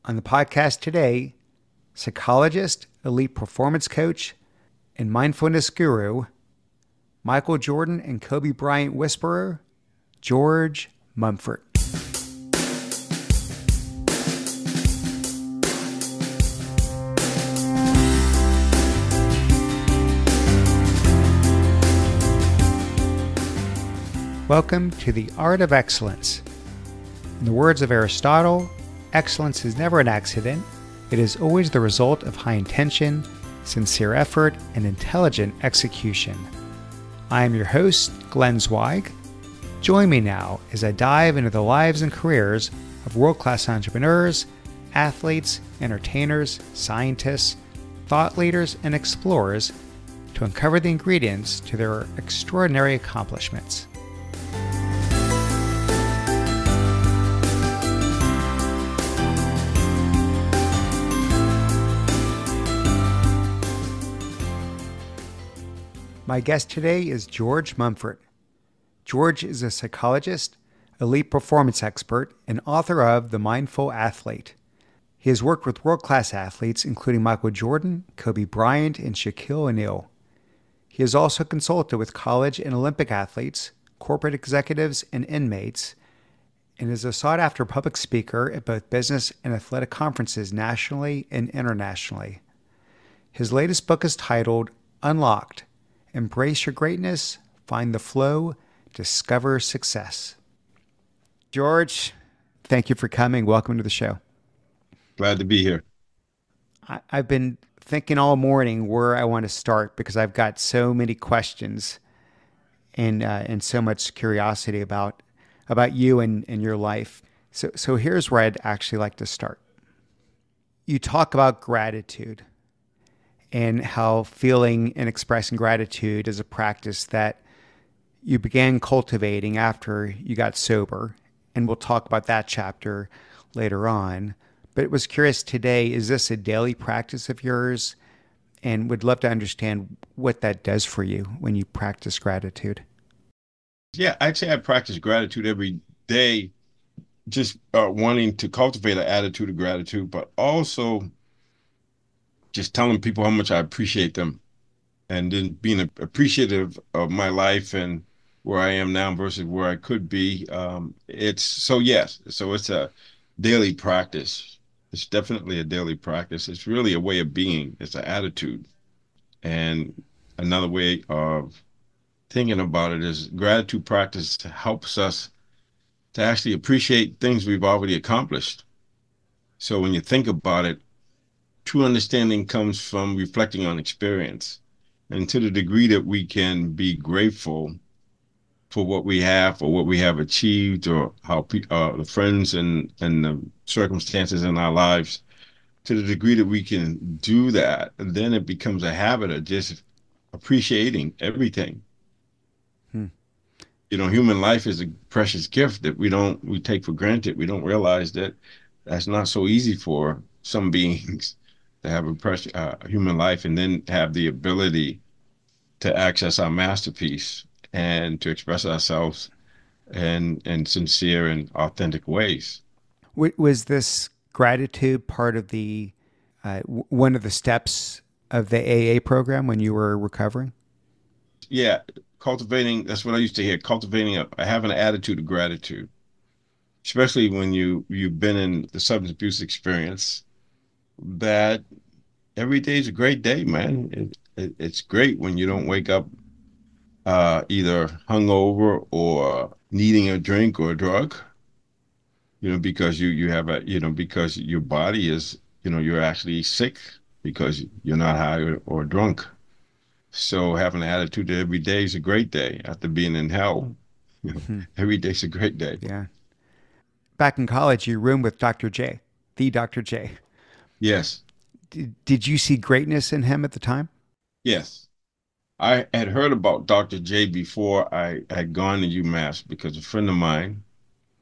On the podcast today, psychologist, elite performance coach, and mindfulness guru, Michael Jordan and Kobe Bryant whisperer, George Mumford. Welcome to the Art of Excellence. In the words of Aristotle, excellence is never an accident. It is always the result of high intention, sincere effort, and intelligent execution. I am your host, Glenn Zweig. Join me now as I dive into the lives and careers of world-class entrepreneurs, athletes, entertainers, scientists, thought leaders, and explorers to uncover the ingredients to their extraordinary accomplishments. My guest today is George Mumford. George is a psychologist, elite performance expert, and author of The Mindful Athlete. He has worked with world-class athletes including Michael Jordan, Kobe Bryant, and Shaquille O'Neal. He has also consulted with college and Olympic athletes, corporate executives, and inmates, and is a sought-after public speaker at both business and athletic conferences nationally and internationally. His latest book is titled Unlocked: Embrace Your Greatness, Find the Flow, Discover Success. George, thank you for coming. Welcome to the show. Glad to be here. I've been thinking all morning where I want to start because I've got so many questions and so much curiosity about you and your life. So here's where I'd actually like to start. You talk about gratitude and how feeling and expressing gratitude is a practice that you began cultivating after you got sober. And we'll talk about that chapter later on. But was curious today, is this a daily practice of yours? And would love to understand what that does for you when you practice gratitude. Yeah, I'd say I practice gratitude every day, just wanting to cultivate an attitude of gratitude, but also just telling people how much I appreciate them and then being appreciative of my life and where I am now versus where I could be. So it's a daily practice. It's definitely a daily practice. It's really a way of being. It's an attitude. And another way of thinking about it is gratitude practice helps us to actually appreciate things we've already accomplished. So when you think about it, true understanding comes from reflecting on experience. And to the degree that we can be grateful for what we have or what we have achieved or how the friends and the circumstances in our lives, to the degree that we can do that, then it becomes a habit of just appreciating everything. Hmm. You know, human life is a precious gift that we take for granted. We don't realize that that's not so easy for some beings to have a precious human life and then have the ability to access our masterpiece and to express ourselves in sincere and authentic ways. Was this gratitude part of the one of the steps of the AA program when you were recovering? Yeah, cultivating, that's what I used to hear, cultivating have an attitude of gratitude, especially when you've been in the substance abuse experience, that every day is a great day, man. It's great when you don't wake up either hungover or needing a drink or a drug, because you have because your body is, you're actually sick because you're not high or drunk. So having an attitude that every day is a great day after being in hell, Hmm. every day's a great day. Yeah. Back in college, you roomed with Dr. J, the Dr. J. Yes, Did you see greatness in him at the time? yes. I had heard about Dr. J before I had gone to UMass because a friend of mine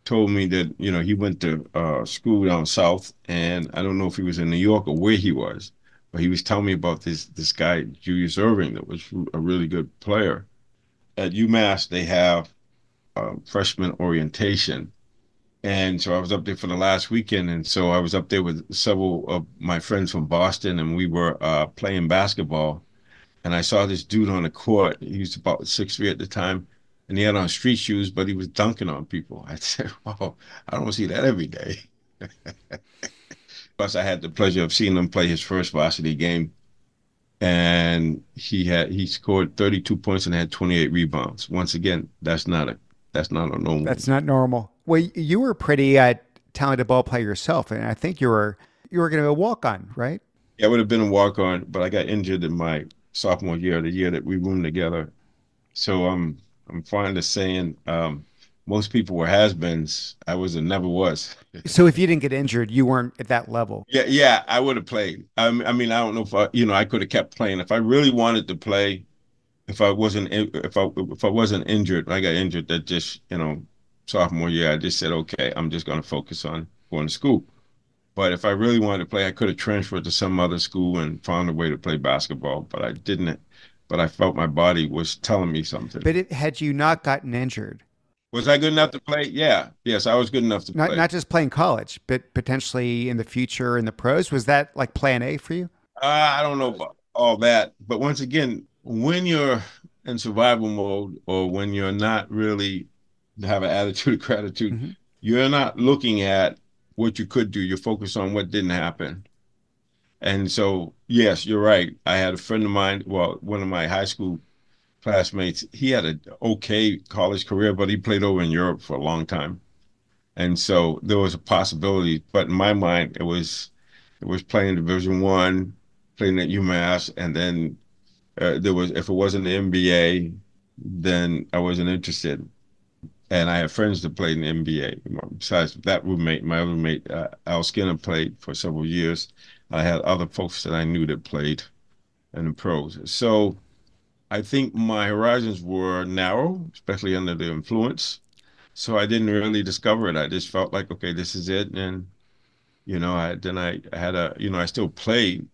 told me that, he went to school down south, and I don't know if he was in New York or where he was, but he was telling me about this guy, Julius Irving, that was a really good player. At UMass, they have freshman orientation, And so I was up there for the last weekend. And so I was up there with several of my friends from Boston, and we were playing basketball. And I saw this dude on the court. He was about 6'3" at the time, and he had on street shoes, but he was dunking on people. I said, "Oh, I don't see that every day." Plus, I had the pleasure of seeing him play his first varsity game, and he scored 32 points and had 28 rebounds. Once again, that's not a normal. That's not normal. Well, you were a pretty talented ball player yourself, and I think you were going to walk on, right? Yeah, it would have been a walk on, but I got injured in my sophomore year, the year that we roomed together. So I'm fond of saying most people were has-beens. I was and never was. So if you didn't get injured, you weren't at that level. Yeah, yeah, I would have played. I mean, I don't know if I could have kept playing if I really wanted to play. If I wasn't injured, I got injured that just sophomore year. I just said, okay, I'm just going to focus on going to school. But if I really wanted to play, I could have transferred to some other school and found a way to play basketball. But I didn't. But I felt my body was telling me something. But had you not gotten injured, Was I good enough to play? Yeah. Yes, I was good enough to not play. not just playing college, but potentially in the future in the pros, was that like plan A for you? I don't know about all that, but once again, when you're in survival mode or when you're not really have an attitude of gratitude, Hmm. you're not looking at what you could do. You're focused on what didn't happen. And so, yes, you're right. I had a friend of mine, well, one of my high school classmates, he had an okay college career, but he played over in Europe for a long time. And so there was a possibility, but in my mind, it was playing Division 1, playing at UMass, and then there was if it wasn't the NBA, then I wasn't interested. And I had friends that played in the NBA. Besides that roommate, my other roommate, Al Skinner, played for several years. I had other folks that I knew that played in the pros. So I think my horizons were narrow, especially under the influence. So I didn't really discover it. I just felt like, okay, this is it. And I had I still played.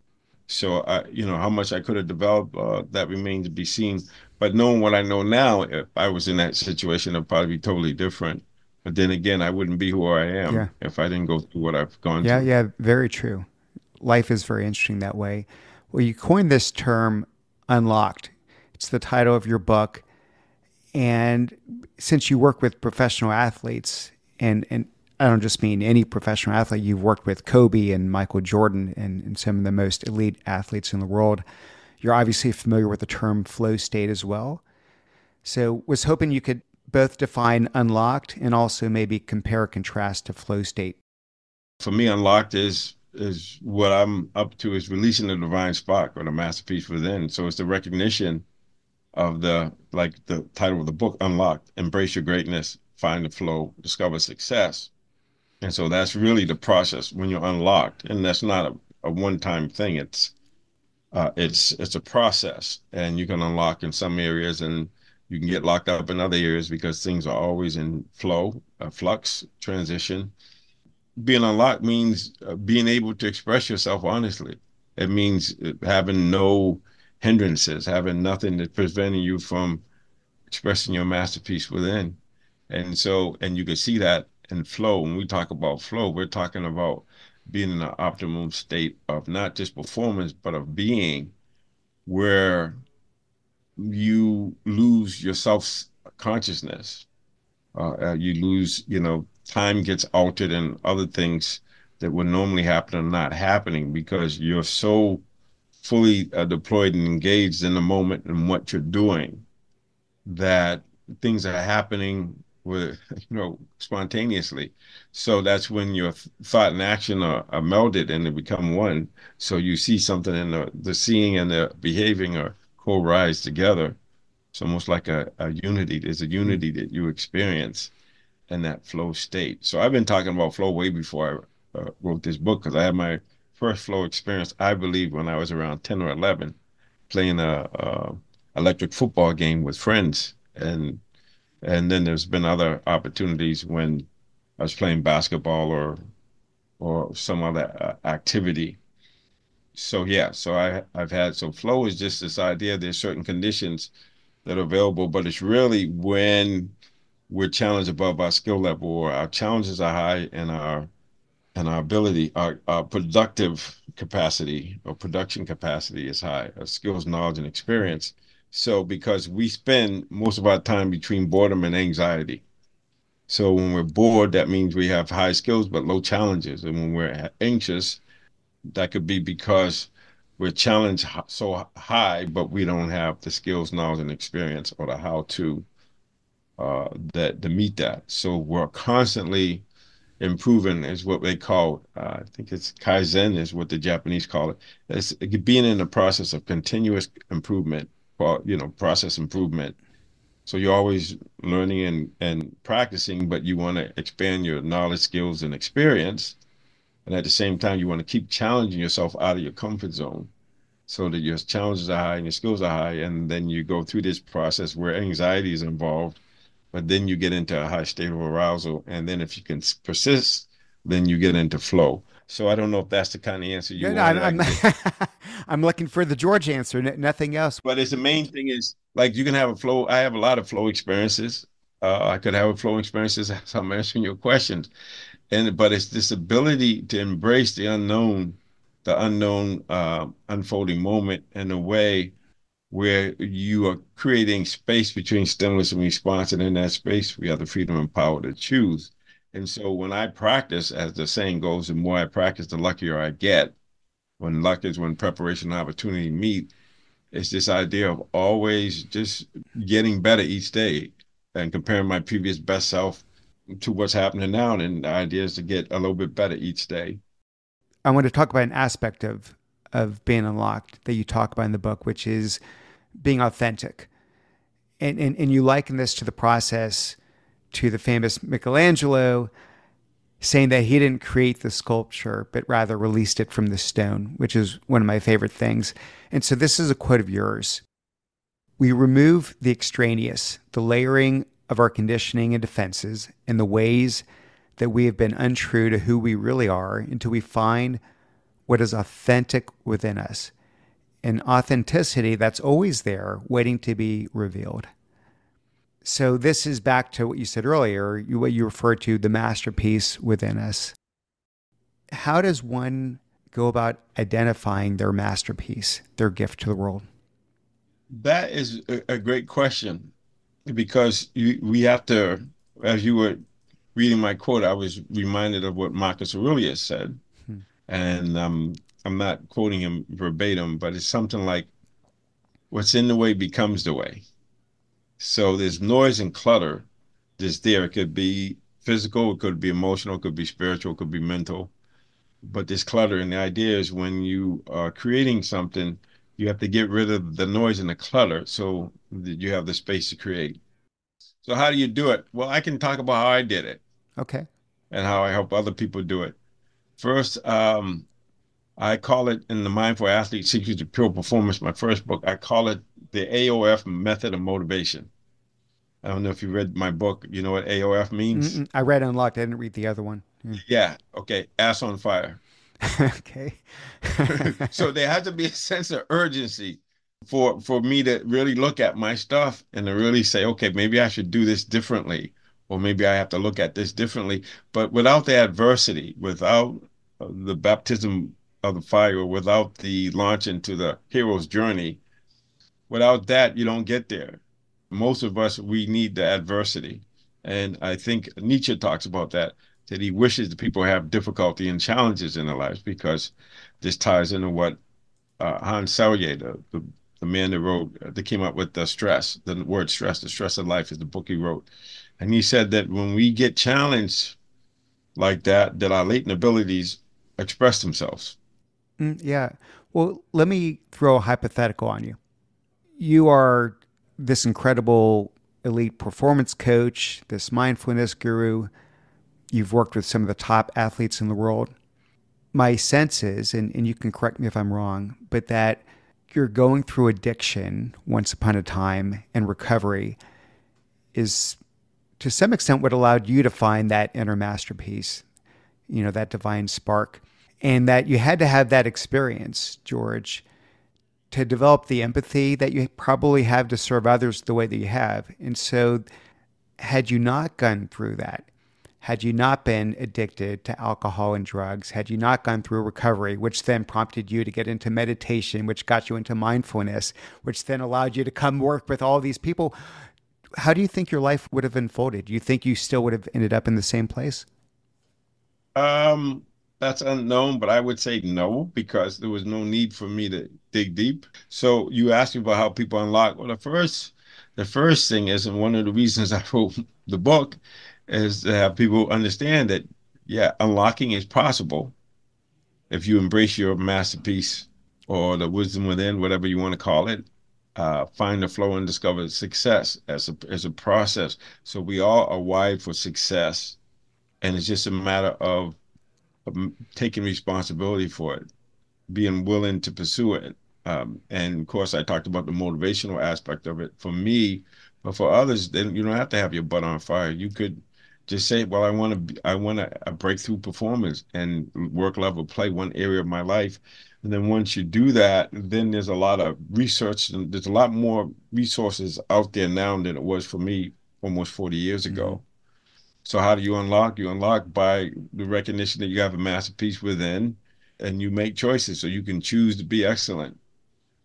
So how much I could have developed, that remains to be seen. But knowing what I know now, if I was in that situation, it'd probably be totally different. But then again, I wouldn't be who I Yeah. am if I didn't go through what I've gone Yeah, through. yeah, very true. Life is very interesting that way. Well, you coined this term unlocked. It's the title of your book. And since you work with professional athletes, and I don't just mean any professional athlete, you've worked with Kobe and Michael Jordan and some of the most elite athletes in the world. You're obviously familiar with the term flow state as well. So was hoping you could both define unlocked and also maybe compare and contrast to flow state. For me, unlocked is what I'm up to is releasing the divine spark or the masterpiece within. So it's the recognition of the title of the book, Unlocked, Embrace Your Greatness, Find the Flow, Discover Success. And so that's really the process when you're unlocked. And that's not a one-time thing. It's a process. And you can unlock in some areas and you can get locked up in other areas because things are always in flow, flux, transition. Being unlocked means being able to express yourself honestly. It means having no hindrances, having nothing that's preventing you from expressing your masterpiece within. And you can see that in flow. When we talk about flow, we're talking about being in an optimum state of not just performance, but of being where you lose your self consciousness. You lose, time gets altered and other things that would normally happen are not happening because you're so fully deployed and engaged in the moment and what you're doing that things are happening with spontaneously. So that's when your thought and action are melded and they become one. So you see something and the seeing and the behaving are co-rise together. It's almost like a unity. There's a Mm. unity that you experience in that flow state. So I've been talking about flow way before I wrote this book because I had my first flow experience, I believe, when I was around 10 or 11, playing a electric football game with friends. And then there's been other opportunities when I was playing basketball or some other activity. So yeah, so I've had so flow is just this idea there's certain conditions that are available, but it's really when we're challenged above our skill level, or our challenges are high, and our ability, our productive capacity or production capacity is high, our skills, knowledge, and experience. So because we spend most of our time between boredom and anxiety. So when we're bored, that means we have high skills but low challenges. And when we're anxious, that could be because we're challenged so high, but we don't have the skills, knowledge, and experience, or the how to that to meet that. So we're constantly improving, is what they call. I think it's Kaizen is what the Japanese call it. It's being in the process of continuous improvement, or process improvement. So you're always learning and practicing, but you want to expand your knowledge, skills, and experience. And at the same time, you want to keep challenging yourself out of your comfort zone so that your challenges are high and your skills are high. And then you go through this process where anxiety is involved, but then you get into a high state of arousal. And then if you can persist, then you get into flow. So I don't know if that's the kind of answer you No, no, wanted. I can get, I'm looking for the George answer, nothing else. but it's the main thing is like you can have a flow. I have a lot of flow experiences. I could have a flow experiences as I'm answering your questions. But it's this ability to embrace the unknown unfolding moment in a way where you are creating space between stimulus and response. And in that space, we have the freedom and power to choose. And so when I practice, as the saying goes, the more I practice, the luckier I get. When luck is when preparation and opportunity meet, it's this idea of always just getting better each day and comparing my previous best self to what's happening now. And the idea is to get a little bit better each day. I want to talk about an aspect of being unlocked that you talk about in the book, which is being authentic. And you liken this to the process to the famous Michelangelo saying that he didn't create the sculpture, but rather released it from the stone, which is one of my favorite things. And so this is a quote of yours. We remove the extraneous, the layering of our conditioning and defenses, and the ways that we have been untrue to who we really are until we find what is authentic within us. An authenticity that's always there, waiting to be revealed. So this is back to what you said earlier, what you referred to, the masterpiece within us. How does one go about identifying their masterpiece, their gift to the world? That is a great question because we have to, as you were reading my quote, I was reminded of what Marcus Aurelius said. Hmm. And I'm not quoting him verbatim, but it's something like, what's in the way becomes the way. So there's noise and clutter that's there. It could be physical, it could be emotional, it could be spiritual, it could be mental. But this clutter, and the idea is when you are creating something, you have to get rid of the noise and the clutter so that you have the space to create. So how do you do it? Well, I can talk about how I did it Okay. and how I help other people do it. First, I call it in the Mindful Athlete Secrets to Pure Performance, my first book, I call it the AOF method of motivation. I don't know if you read my book. You know what AOF means? Mm-mm. I read Unlocked. I didn't read the other one. Yeah. Yeah. Okay. Ass on fire. Okay. So there has to be a sense of urgency for me to really look at my stuff and to really say, okay, maybe I should do this differently, or maybe I have to look at this differently. But without the adversity, without the baptism of the fire, or without the launch into the hero's journey, without that, you don't get there. Most of us, we need the adversity. And I think Nietzsche talks about that he wishes that people have difficulty and challenges in their lives because this ties into what Hans Selye, the man that wrote, that came up with the word stress, the stress of life is the book he wrote. And he said that when we get challenged like that, that our latent abilities express themselves. Yeah. Well, let me throw a hypothetical on you. You are this incredible elite performance coach, this mindfulness guru. You've worked with some of the top athletes in the world. My sense is, and you can correct me if I'm wrong, but that you're going through addiction once upon a time and recovery is to some extent what allowed you to find that inner masterpiece, that divine spark. And that you had to have that experience, George, to develop the empathy that you probably have to serve others the way that you have. And so Had you not gone through that, had you not been addicted to alcohol and drugs, had you not gone through recovery, which then prompted you to get into meditation, which got you into mindfulness, which then allowed you to come work with all these people, how do you think your life would have unfolded? Do you think you still would have ended up in the same place? Um, that's unknown, but I would say no, because there was no need for me to dig deep. So you asked me about how people unlock. Well, the first thing is, and one of the reasons I wrote the book is to have people understand that, yeah, unlocking is possible if you embrace your masterpiece or the wisdom within, whatever you want to call it. Find the flow and discover success as a process. So we all are wired for success, and it's just a matter of taking responsibility for it, being willing to pursue it. And of course, I talked about the motivational aspect of it for me, but for others, then you don't have to have your butt on fire. You could just say, "Well, I want a breakthrough performance and work, level, play one area of my life." And then once you do that, then there's a lot of research and there's a lot more resources out there now than it was for me almost 40 years Mm-hmm. ago. So how do you unlock? You unlock by the recognition that you have a masterpiece within, and you make choices. So you can choose to be excellent.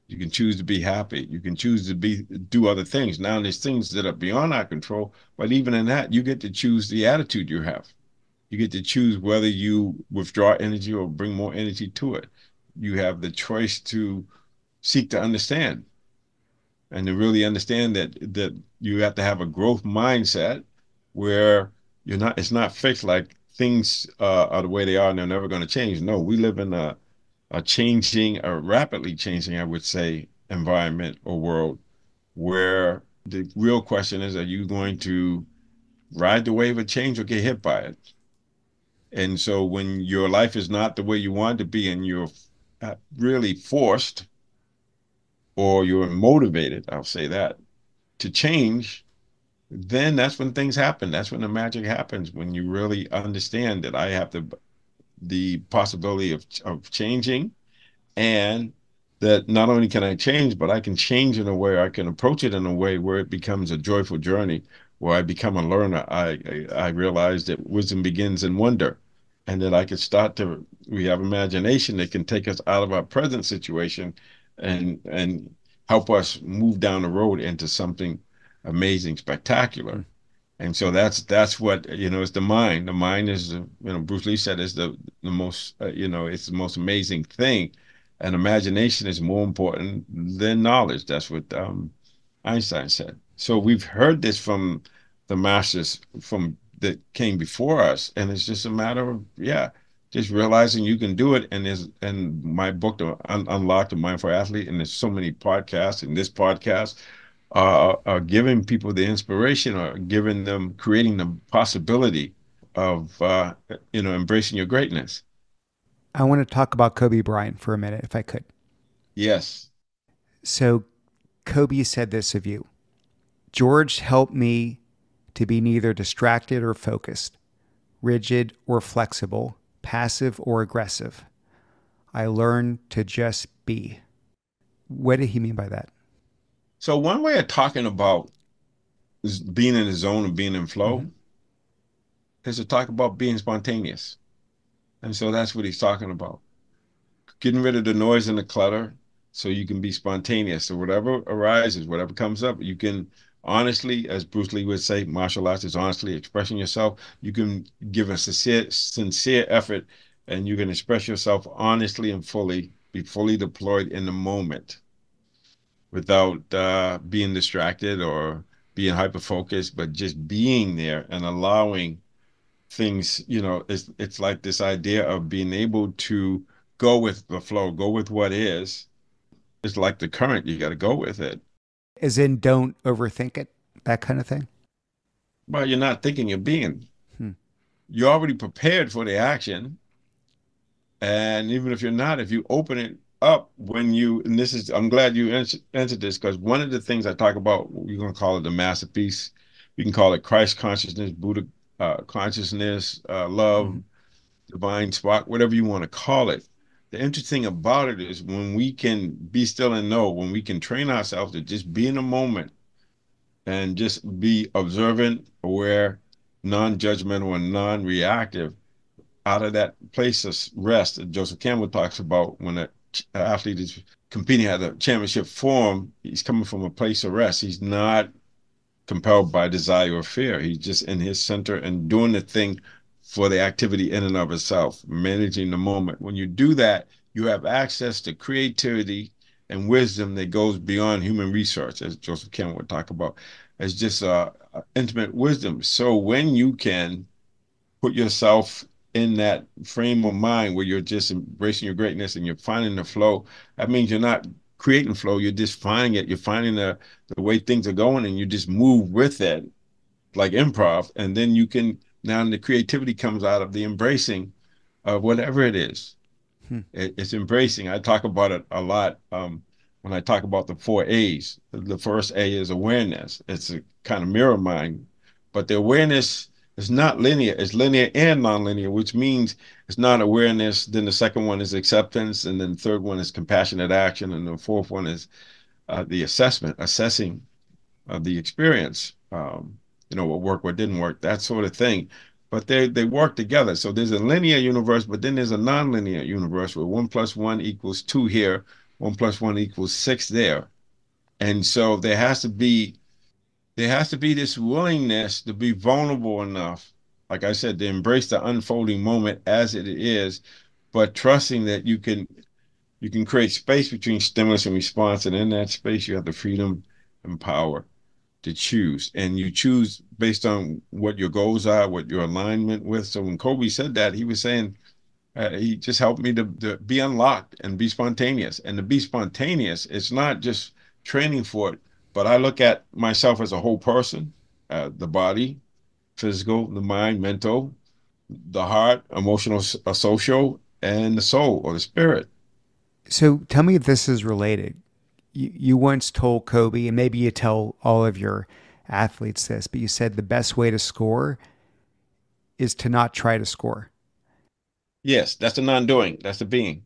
You can choose to be happy. You can choose to do other things. Now there's things that are beyond our control, but even in that, you get to choose the attitude you have. You get to choose whether you withdraw energy or bring more energy to it. You have the choice to seek to understand and to really understand that you have to have a growth mindset where you're not it's not fixed, like things are the way they are and they're never going to change. No, we live in a rapidly changing, I would say, environment or world where the real question is, are you going to ride the wave of change or get hit by it? And so when your life is not the way you want it to be and you're really forced or you're motivated, I'll say that, to change, then that's when things happen. That's when the magic happens, when you really understand that I have the possibility of changing, and that not only can I change, but I can change in a way, I can approach it in a way where it becomes a joyful journey, where I become a learner. I realize that wisdom begins in wonder, and that I can start to, we have imagination that can take us out of our present situation and help us move down the road into something amazing, spectacular. And so that's what, it's the mind. The mind is, Bruce Lee said, is the most, it's the most amazing thing. And imagination is more important than knowledge. That's what Einstein said. So we've heard this from the masters from that came before us, and it's just a matter of, yeah, just realizing you can do it. And my book, Unlock the Mindful Athlete, and there's so many podcasts, and this podcast are giving people the inspiration, or giving them, creating the possibility of embracing your greatness. I want to talk about Kobe Bryant for a minute, if I could. Yes. So, Kobe said this of you: George helped me to be neither distracted or focused, rigid or flexible, passive or aggressive. I learned to just be. What did he mean by that? So one way of talking about is being in the zone and being in Mm-hmm. flow is to talk about being spontaneous. And so that's what he's talking about. Getting rid of the noise and the clutter so you can be spontaneous. So whatever arises, whatever comes up, you can honestly, as Bruce Lee would say, martial arts is honestly expressing yourself. You can give a sincere effort, and you can express yourself honestly and fully, be fully deployed in the moment without being distracted or being hyper focused, but just being there and allowing things, it's like this idea of being able to go with the flow, go with what is. It's like the current, you got to go with it. As in, don't overthink it, that kind of thing. But you're not thinking, you're being. Hmm. You're already prepared for the action. And even if you're not, if you open it up when and this is, I'm glad you answered this, because one of the things I talk about, we're going to call it the masterpiece. You can call it Christ consciousness, Buddha consciousness, Mm-hmm. love, divine spark, whatever you want to call it. The interesting about it is when we can be still and know, when we can train ourselves to just be in a moment and just be observant, aware, non-judgmental, and non-reactive out of that place of rest that Joseph Campbell talks about when an athlete is competing at the championship form. He's coming from a place of rest. He's not compelled by desire or fear. He's just in his center and doing the thing for the activity in and of itself, managing the moment. When you do that, you have access to creativity and wisdom that goes beyond human research, as Joseph Campbell would talk about, as just intimate wisdom. So when you can put yourself in that frame of mind where you're just embracing your greatness and you're finding the flow, that means you're not creating flow, you're just finding it. You're finding the way things are going and you just move with it like improv. And then you can, now the creativity comes out of the embracing of whatever it is. Hmm. It's embracing. I talk about it a lot when I talk about the 4 A's. The first A is awareness. It's a kind of mirror mind, but the awareness is not linear. It's linear and nonlinear, which means it's not awareness. Then the second one is acceptance, and then the third one is compassionate action, and the fourth one is the assessment, assessing the experience. What worked, what didn't work, that sort of thing. But they work together. So there's a linear universe, but then there's a nonlinear universe where 1+1 = 2 here, 1+1 = 6 there. And so there has to be this willingness to be vulnerable enough, like I said, to embrace the unfolding moment as it is, but trusting that you can create space between stimulus and response, and in that space you have the freedom and power to choose. And you choose based on what your goals are, what your alignment with. So when Kobe said that, he was saying, he just helped me to be unlocked and be spontaneous. And to be spontaneous, it's not just training for it, but I look at myself as a whole person, the body, physical, the mind, mental, the heart, emotional, social, and the soul or the spirit. So tell me if this is related. You once told Kobe, and maybe you tell all of your athletes this, but you said the best way to score is to not try to score. Yes, that's the non-doing. That's the being.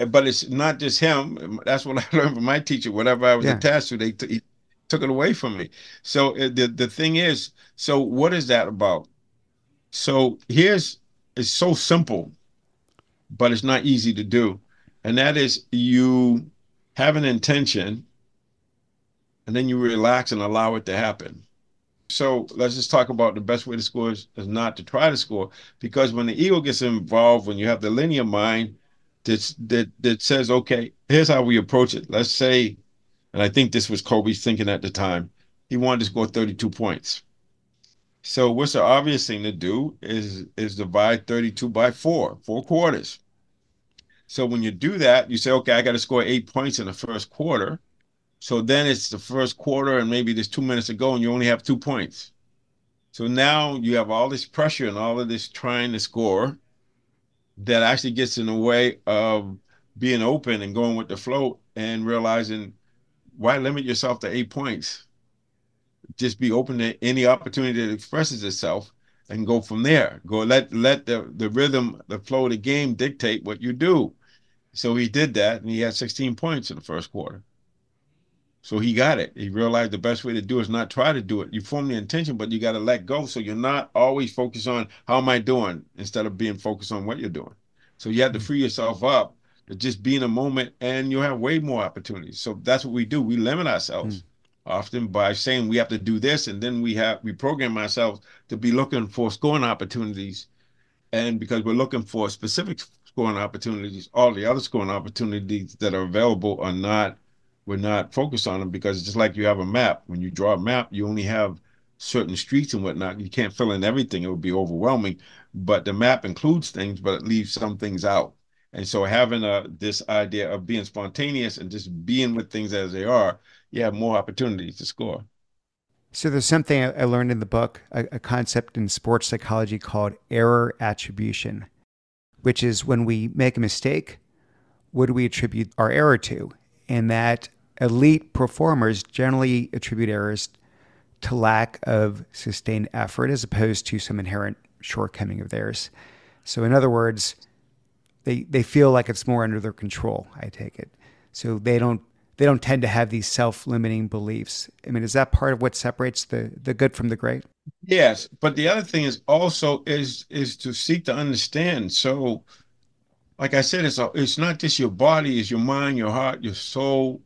But it's not just him. That's what I learned from my teacher. Whatever I was Yeah. attached to, he took it away from me. So the thing is, so what is that about? So it's so simple, but it's not easy to do. And that is you have an intention and then you relax and allow it to happen. So let's just talk about the best way to score is not to try to score, because when the ego gets involved, when you have the linear mind that says, okay, here's how we approach it. Let's say, and I think this was Kobe's thinking at the time, he wanted to score 32 points. So what's the obvious thing to do is divide 32 by four quarters. So when you do that, you say, okay, I got to score 8 points in the first quarter. So then it's the first quarter and maybe there's 2 minutes to go and you only have 2 points. So now you have all this pressure and all of this trying to score that actually gets in the way of being open and going with the flow and realizing, why limit yourself to 8 points? Just be open to any opportunity that expresses itself and go from there. Go let the rhythm, the flow of the game dictate what you do. So he did that and he had 16 points in the first quarter. So he got it. He realized the best way to do it is not try to do it. You form the intention, but you got to let go. So you're not always focused on how am I doing instead of being focused on what you're doing. So you have to Mm. free yourself up to just be in a moment and you'll have way more opportunities. So that's what we do. We limit Mm. ourselves often by saying we have to do this. And then we program ourselves to be looking for scoring opportunities, and because we're looking for specific scoring opportunities, all the other scoring opportunities that are available are not, we're not focused on them, because it's just like you have a map. When you draw a map, you only have certain streets and whatnot. You can't fill in everything. It would be overwhelming. But the map includes things, but it leaves some things out. And so having this idea of being spontaneous and just being with things as they are, you have more opportunities to score. So there's something I learned in the book, a concept in sports psychology called error attribution, which is when we make a mistake, what do we attribute our error to? And that elite performers generally attribute errors to lack of sustained effort as opposed to some inherent shortcoming of theirs. So in other words, they feel like it's more under their control, I take it. So they don't tend to have these self-limiting beliefs. I mean, is that part of what separates the good from the great? Yes, but the other thing is also is to seek to understand. So, like I said, it's not just your body, it's your mind, your heart, your soul.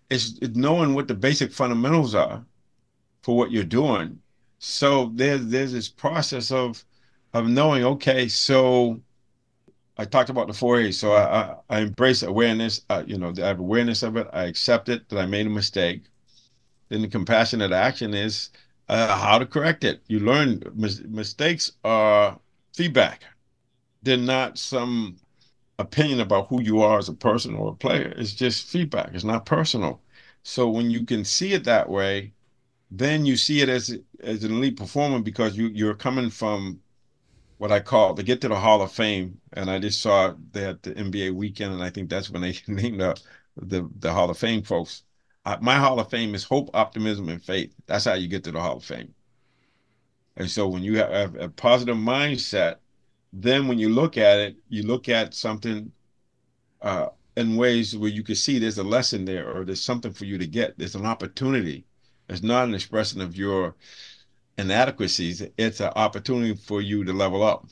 It's knowing what the basic fundamentals are for what you're doing. So there's this process of knowing, okay, so I talked about the 4 A's. So Mm. I embrace awareness. I have awareness of it. I accept it that I made a mistake. Then the compassionate action is how to correct it. You learn mistakes are feedback. They're not some opinion about who you are as a person or a player. It's just feedback. It's not personal. So when you can see it that way, then you see it as an elite performer because you're coming from what I call to get to the Hall of Fame. And I just saw that the NBA weekend, and I think that's when they named the Hall of Fame folks. My Hall of Fame is hope, optimism, and faith. That's how you get to the Hall of Fame. And so when you have a positive mindset, then when you look at it, you look at something uh, in ways where you can see there's a lesson there or there's something for you to get. There's an opportunity. It's not an expression of your inadequacies. It's an opportunity for you to level up.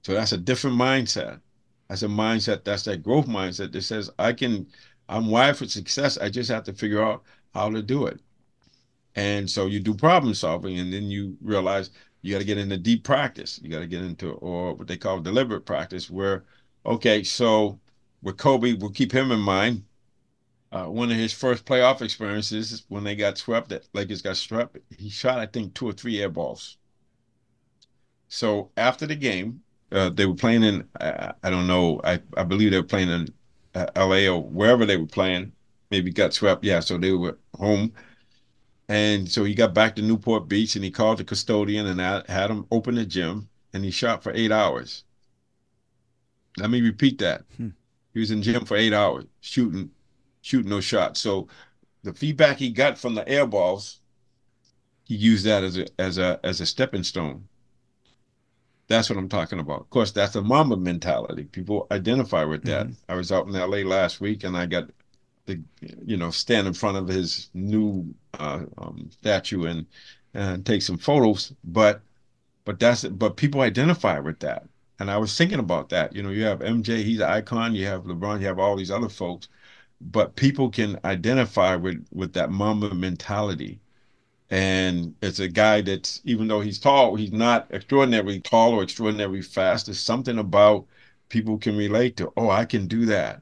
So that's a different mindset. That's a mindset, that's that growth mindset that says, I'm wired for success. I just have to figure out how to do it. And so you do problem solving, and then you realize you got to get into deep practice. You got to get into, or what they call deliberate practice, where, okay, so with Kobe, we'll keep him in mind. One of his first playoff experiences when they got swept, that Lakers got swept, he shot, I think, two or three air balls. So after the game, they were playing in, I don't know, I believe they were playing in LA or wherever they were playing. Maybe got swept. Yeah, so they were home. And so he got back to Newport Beach and he called the custodian and had him open the gym and he shot for 8 hours. Let me repeat that. Hmm. He was in the gym for 8 hours shooting those shots. So the feedback he got from the air balls, he used that as a stepping stone. That's what I'm talking about. Of course, that's a Mamba mentality. People identify with that. Hmm. I was out in LA last week and I got to, stand in front of his new statue and take some photos. But people identify with that. And I was thinking about that. You have MJ, he's an icon. You have LeBron, you have all these other folks, but people can identify with that Mamba mentality. And it's a guy that's, even though he's tall, he's not extraordinarily tall or extraordinarily fast. There's something about people can relate to. Oh, I can do that.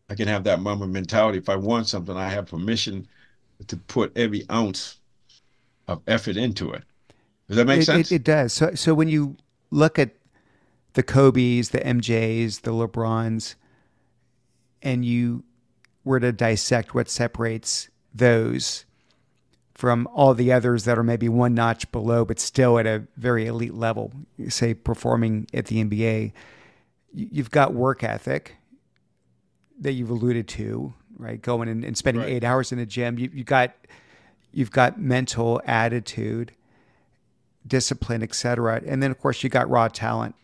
I can have that Mamba mentality. If I want something, I have permission to put every ounce of effort into it. Does that make sense? It does. So when you look at the Kobe's, the MJ's, the LeBrons, and you were to dissect what separates those from all the others that are maybe one notch below, but still at a very elite level, say performing at the NBA, you've got work ethic that you've alluded to, right? Going and spending Right. 8 hours in the gym. You've got mental attitude, discipline, etc. And then of course you got raw talent.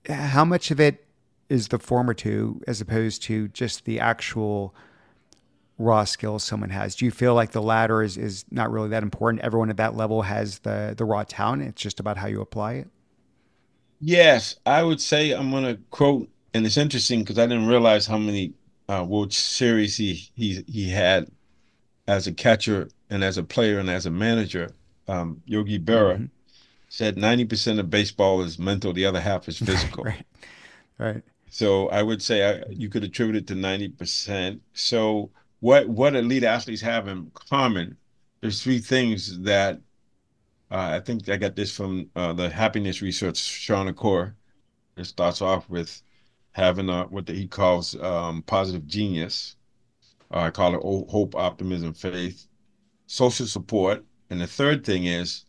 How much of it is the former two as opposed to just the actual raw skills someone has? Do you feel like the latter is not really that important? Everyone at that level has the raw talent. It's just about how you apply it. Yes, I would say I'm gonna quote, and it's interesting because I didn't realize how many World Series he had as a catcher and as a player and as a manager. Yogi Berra Mm-hmm. said 90% of baseball is mental, the other half is physical. Right. Right. So I would say you could attribute it to 90%. So what elite athletes have in common? There's three things that I think I got this from the happiness research, Sean Accor. It starts off with having he calls positive genius. I call it hope, optimism, faith, social support. And the third thing is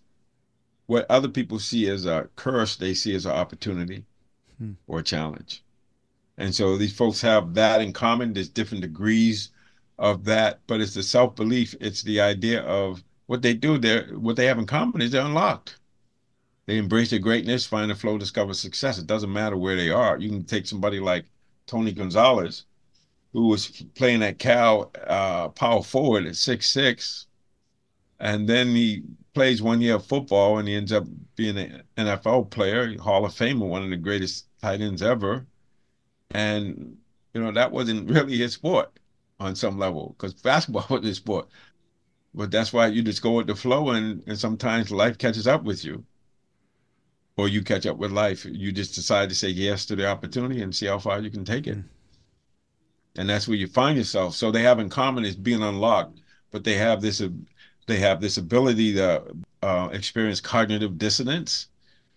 what other people see as a curse, they see as an opportunity Hmm. or a challenge. And so these folks have that in common. There's different degrees of that, but it's the self-belief. It's the idea of what they do there. What they have in common is they're unlocked. They embrace their greatness, find the flow, discover success. It doesn't matter where they are. You can take somebody like Tony Gonzalez. who was playing at Cal power forward at 6'6", and then he plays 1 year of football and he ends up being an NFL player, Hall of Famer, one of the greatest tight ends ever. And that wasn't really his sport on some level because basketball was his sport. But that's why you just go with the flow, and sometimes life catches up with you, or you catch up with life. You just decide to say yes to the opportunity and see how far you can take it. Mm. And that's where you find yourself. So they have in common is being unlocked, but they have this ability to experience cognitive dissonance.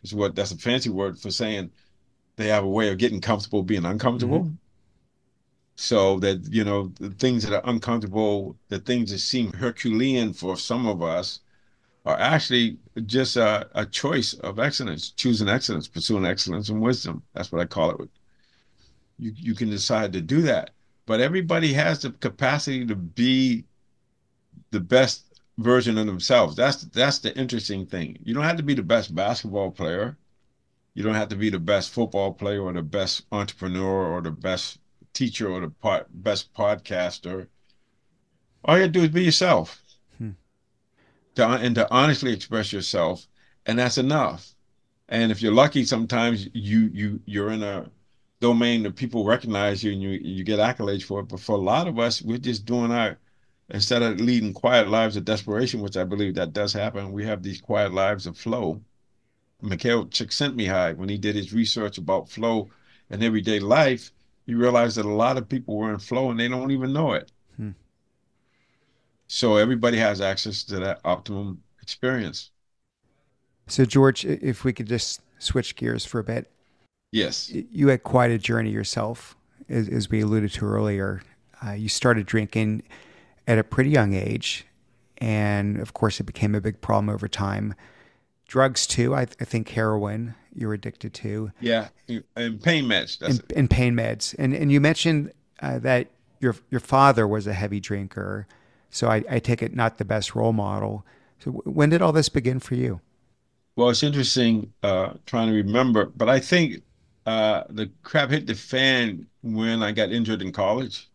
Is what That's a fancy word for saying they have a way of getting comfortable being Mm-hmm. uncomfortable. So that the things that are uncomfortable, the things that seem Herculean for some of us, are actually just a choice of excellence, choosing excellence, pursuing excellence and wisdom. That's what I call it. You can decide to do that, but everybody has the capacity to be the best version of themselves. That's the interesting thing. You don't have to be the best basketball player. You don't have to be the best football player or the best entrepreneur or the best teacher or the best podcaster. All you have to do is be yourself, Hmm. and to honestly express yourself, and that's enough. And if you're lucky, sometimes you're in a domain that people recognize you and you get accolades for it. But for a lot of us, we're just doing our instead of leading quiet lives of desperation, which I believe that does happen, we have these quiet lives of flow. Mikhail Csikszentmihalyi, when he did his research about flow and everyday life, he realized that a lot of people were in flow and they don't even know it. Hmm. So everybody has access to that optimum experience. So, George, if we could just switch gears for a bit, Yes. you had quite a journey yourself, as we alluded to earlier. You started drinking at a pretty young age, and of course, it became a big problem over time. Drugs, too, I think heroin you were addicted to, Yeah. And pain meds. That's it. and pain meds. And you mentioned that your father was a heavy drinker, so I take it not the best role model. So, when did all this begin for you? Well, it's interesting trying to remember, but I think the crap hit the fan when I got injured in college.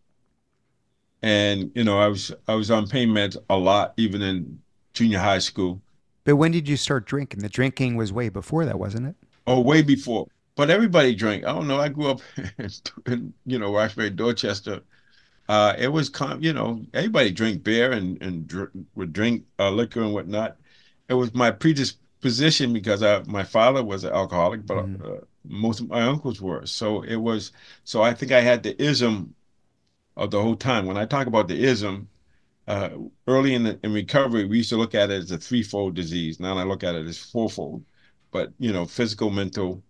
And I was on pain meds a lot, even in junior high school. But when did you start drinking? The drinking was way before that, wasn't it? Oh, way before. But everybody drank. I don't know. I grew up in, Roxbury, Dorchester. It was everybody drank beer and would drink liquor and whatnot. It was my predisposition because my father was an alcoholic, but Mm-hmm. most of my uncles were. So I think I had the ism of the whole time. When I talk about the ism, uh, early in recovery, we used to look at it as a threefold disease. Now I look at it as fourfold, but physical, mental,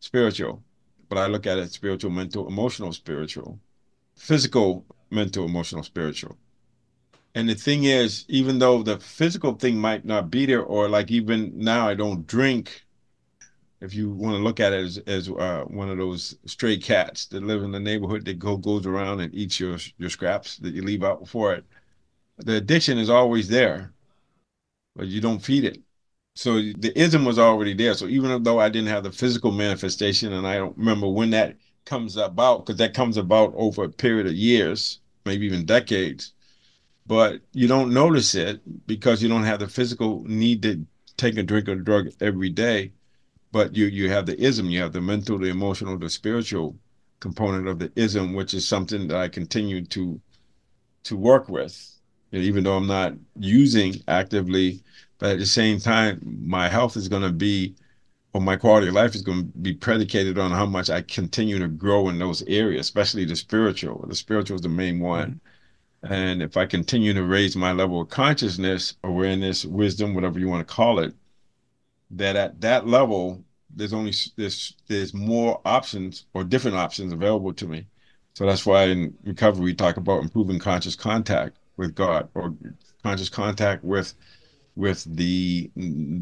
spiritual. But I look at it spiritual, mental, emotional, spiritual, physical, mental, emotional, spiritual. And the thing is, even though the physical thing might not be there, or like even now I don't drink, if you want to look at it as one of those stray cats that live in the neighborhood that goes around and eats your scraps that you leave out for it, the addiction is always there, but you don't feed it. So the ism was already there. So even though I didn't have the physical manifestation, and I don't remember when that comes about, because that comes about over a period of years, maybe even decades, but you don't notice it because you don't have the physical need to take a drink or drug every day. But you have the ism, you have the mental, the emotional, the spiritual component of the ism, which is something that I continue to work with, even though I'm not using actively. But at the same time, my health is going to be, or my quality of life is going to be predicated on how much I continue to grow in those areas, especially the spiritual. The spiritual is the main Mm-hmm. one. And if I continue to raise my level of consciousness, awareness, wisdom, whatever you want to call it, that at that level, there's more options or different options available to me. So that's why in recovery we talk about improving conscious contact with God, or conscious contact with the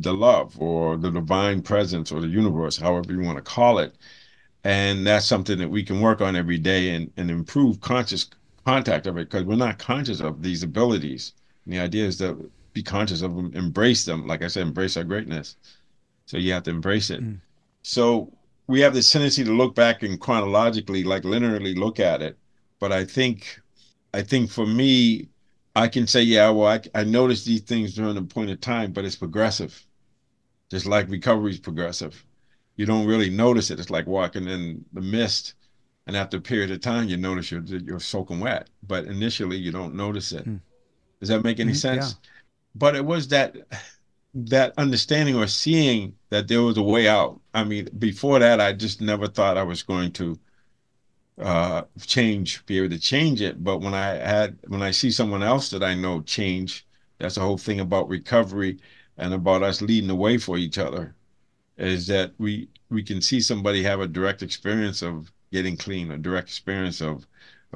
love or the divine presence or the universe, however you want to call it. And that's something that we can work on every day and improve conscious contact of it, because we're not conscious of these abilities. And the idea is to be conscious of them, embrace them. Like I said, embrace our greatness. So you have to embrace it. Mm. So we have this tendency to look back and chronologically, like linearly look at it. But I think for me, I can say, yeah, well, I noticed these things during a point of time, but it's progressive, just like recovery is progressive. You don't really notice it. It's like walking in the mist, and after a period of time, you notice you're soaking wet. But initially, you don't notice it. Mm. Does that make any Mhm. Yeah. sense? But it was that understanding or seeing that there was a way out. I mean, before that, I just never thought I was going to be able to change it. But when I see someone else that I know change, that's the whole thing about recovery and about us leading the way for each other, is that we can see somebody have a direct experience of getting clean, a direct experience of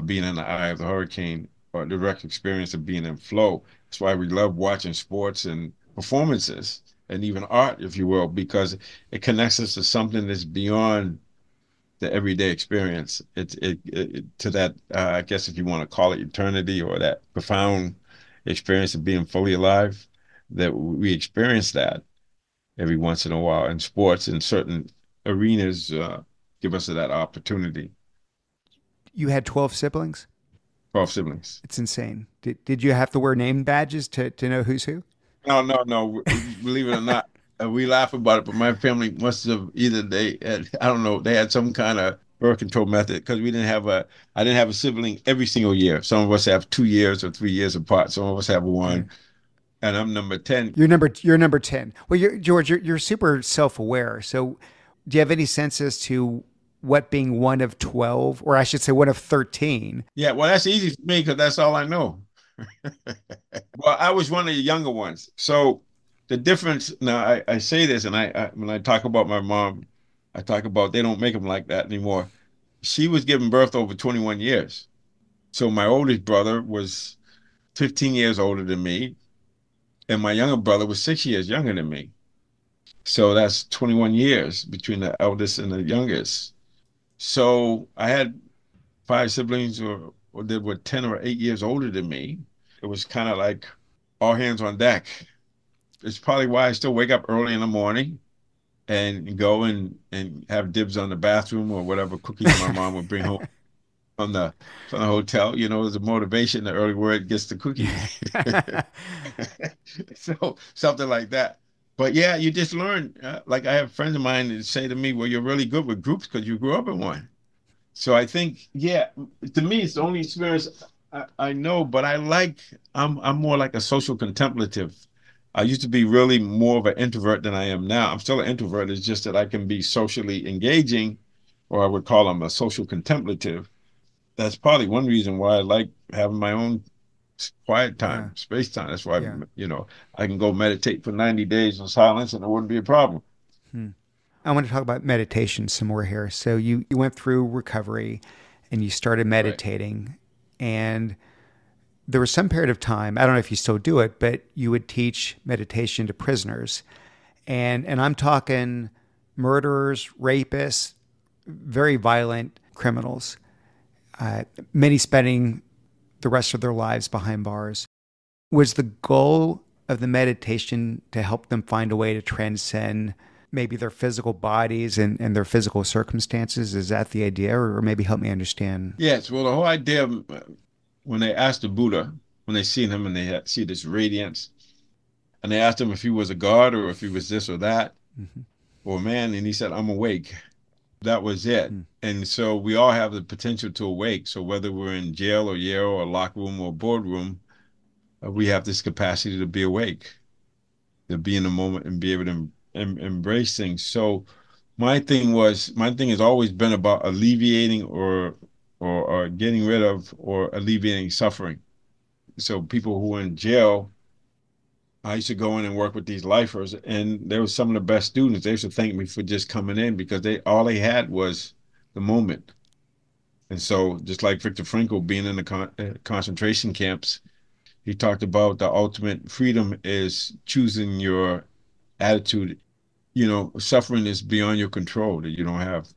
being in the eye of the hurricane, or a direct experience of being in flow. That's why we love watching sports and performances and even art, if you will, because it connects us to something that's beyond the everyday experience. It to that, I guess, if you want to call it eternity, or that profound experience of being fully alive, that we experience that every once in a while. And sports in certain arenas give us that opportunity. You had 12 siblings? 12 siblings. It's insane. Did you have to wear name badges to know who's who? No, no, no. Believe it or not, we laugh about it, but my family must have either they had, I don't know, they had some kind of birth control method, because I didn't have a sibling every single year. Some of us have 2 years or 3 years apart. Some of us have one, Right. and I'm number 10. You're number 10. Well, George, you're super self-aware. So do you have any sense as to what being one of 12, or I should say one of 13? Yeah, well, that's easy for me because that's all I know. Well, I was one of the younger ones. So the difference now, I say this, and when I talk about my mom, I talk about they don't make them like that anymore. She was giving birth over 21 years. So my oldest brother was 15 years older than me, and my younger brother was 6 years younger than me. So that's 21 years between the eldest and the youngest. So I had five siblings or that were 10 or 8 years older than me. It was kind of like all hands on deck. It's probably why I still wake up early in the morning and go and have dibs on the bathroom or whatever cookies my mom would bring home from the hotel. As a motivation, the early word gets the cookie. So something like that. But yeah, you just learn. Like I have friends of mine that say to me, "Well, you're really good with groups because you grew up in one." So I think, yeah, to me, it's the only experience I know. But I'm more like a social contemplative. I used to be really more of an introvert than I am now. I'm still an introvert. It's just that I can be socially engaging, or I would call them a social contemplative. That's probably one reason why I like having my own quiet Yeah. time, space time. That's why, Yeah. I can go meditate for 90 days in silence and it wouldn't be a problem. Hmm. I want to talk about meditation some more here. So you went through recovery and you started Right. meditating, and there was some period of time, I don't know if you still do it, but you would teach meditation to prisoners. And I'm talking murderers, rapists, very violent criminals, many spending the rest of their lives behind bars. Was the goal of the meditation to help them find a way to transcend maybe their physical bodies and their physical circumstances? Is that the idea? Or maybe help me understand? Yes. Well, the whole idea of, when they asked the Buddha, when they seen him and they see this radiance, and they asked him if he was a god or if he was this or that Mm-hmm. or a man, and he said, "I'm awake." That was it. Mm. And so we all have the potential to awake. So whether we're in jail or Yale or locker room or boardroom, we have this capacity to be awake, to be in the moment and be able to embrace things. So my thing has always been about alleviating or getting rid of or alleviating suffering. So people who are in jail, I used to go in and work with these lifers, and they were some of the best students. They used to thank me for just coming in because they all they had was the moment. And so, just like Viktor Frankl being in the concentration camps, he talked about the ultimate freedom is choosing your attitude. Suffering is beyond your control, that you don't have.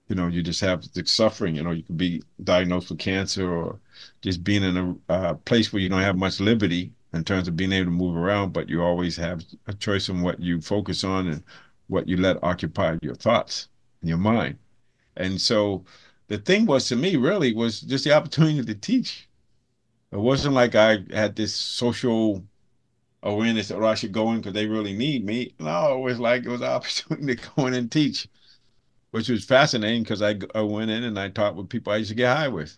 You just have the suffering. You could be diagnosed with cancer, or just being in a place where you don't have much liberty in terms of being able to move around, but you always have a choice on what you focus on and what you let occupy your thoughts and your mind. And so, the thing was to me really was just the opportunity to teach. It wasn't like I had this social awareness that, oh, I should go in because they really need me. No, it was like it was an opportunity to go in and teach, which was fascinating because I went in and I taught with people I used to get high with.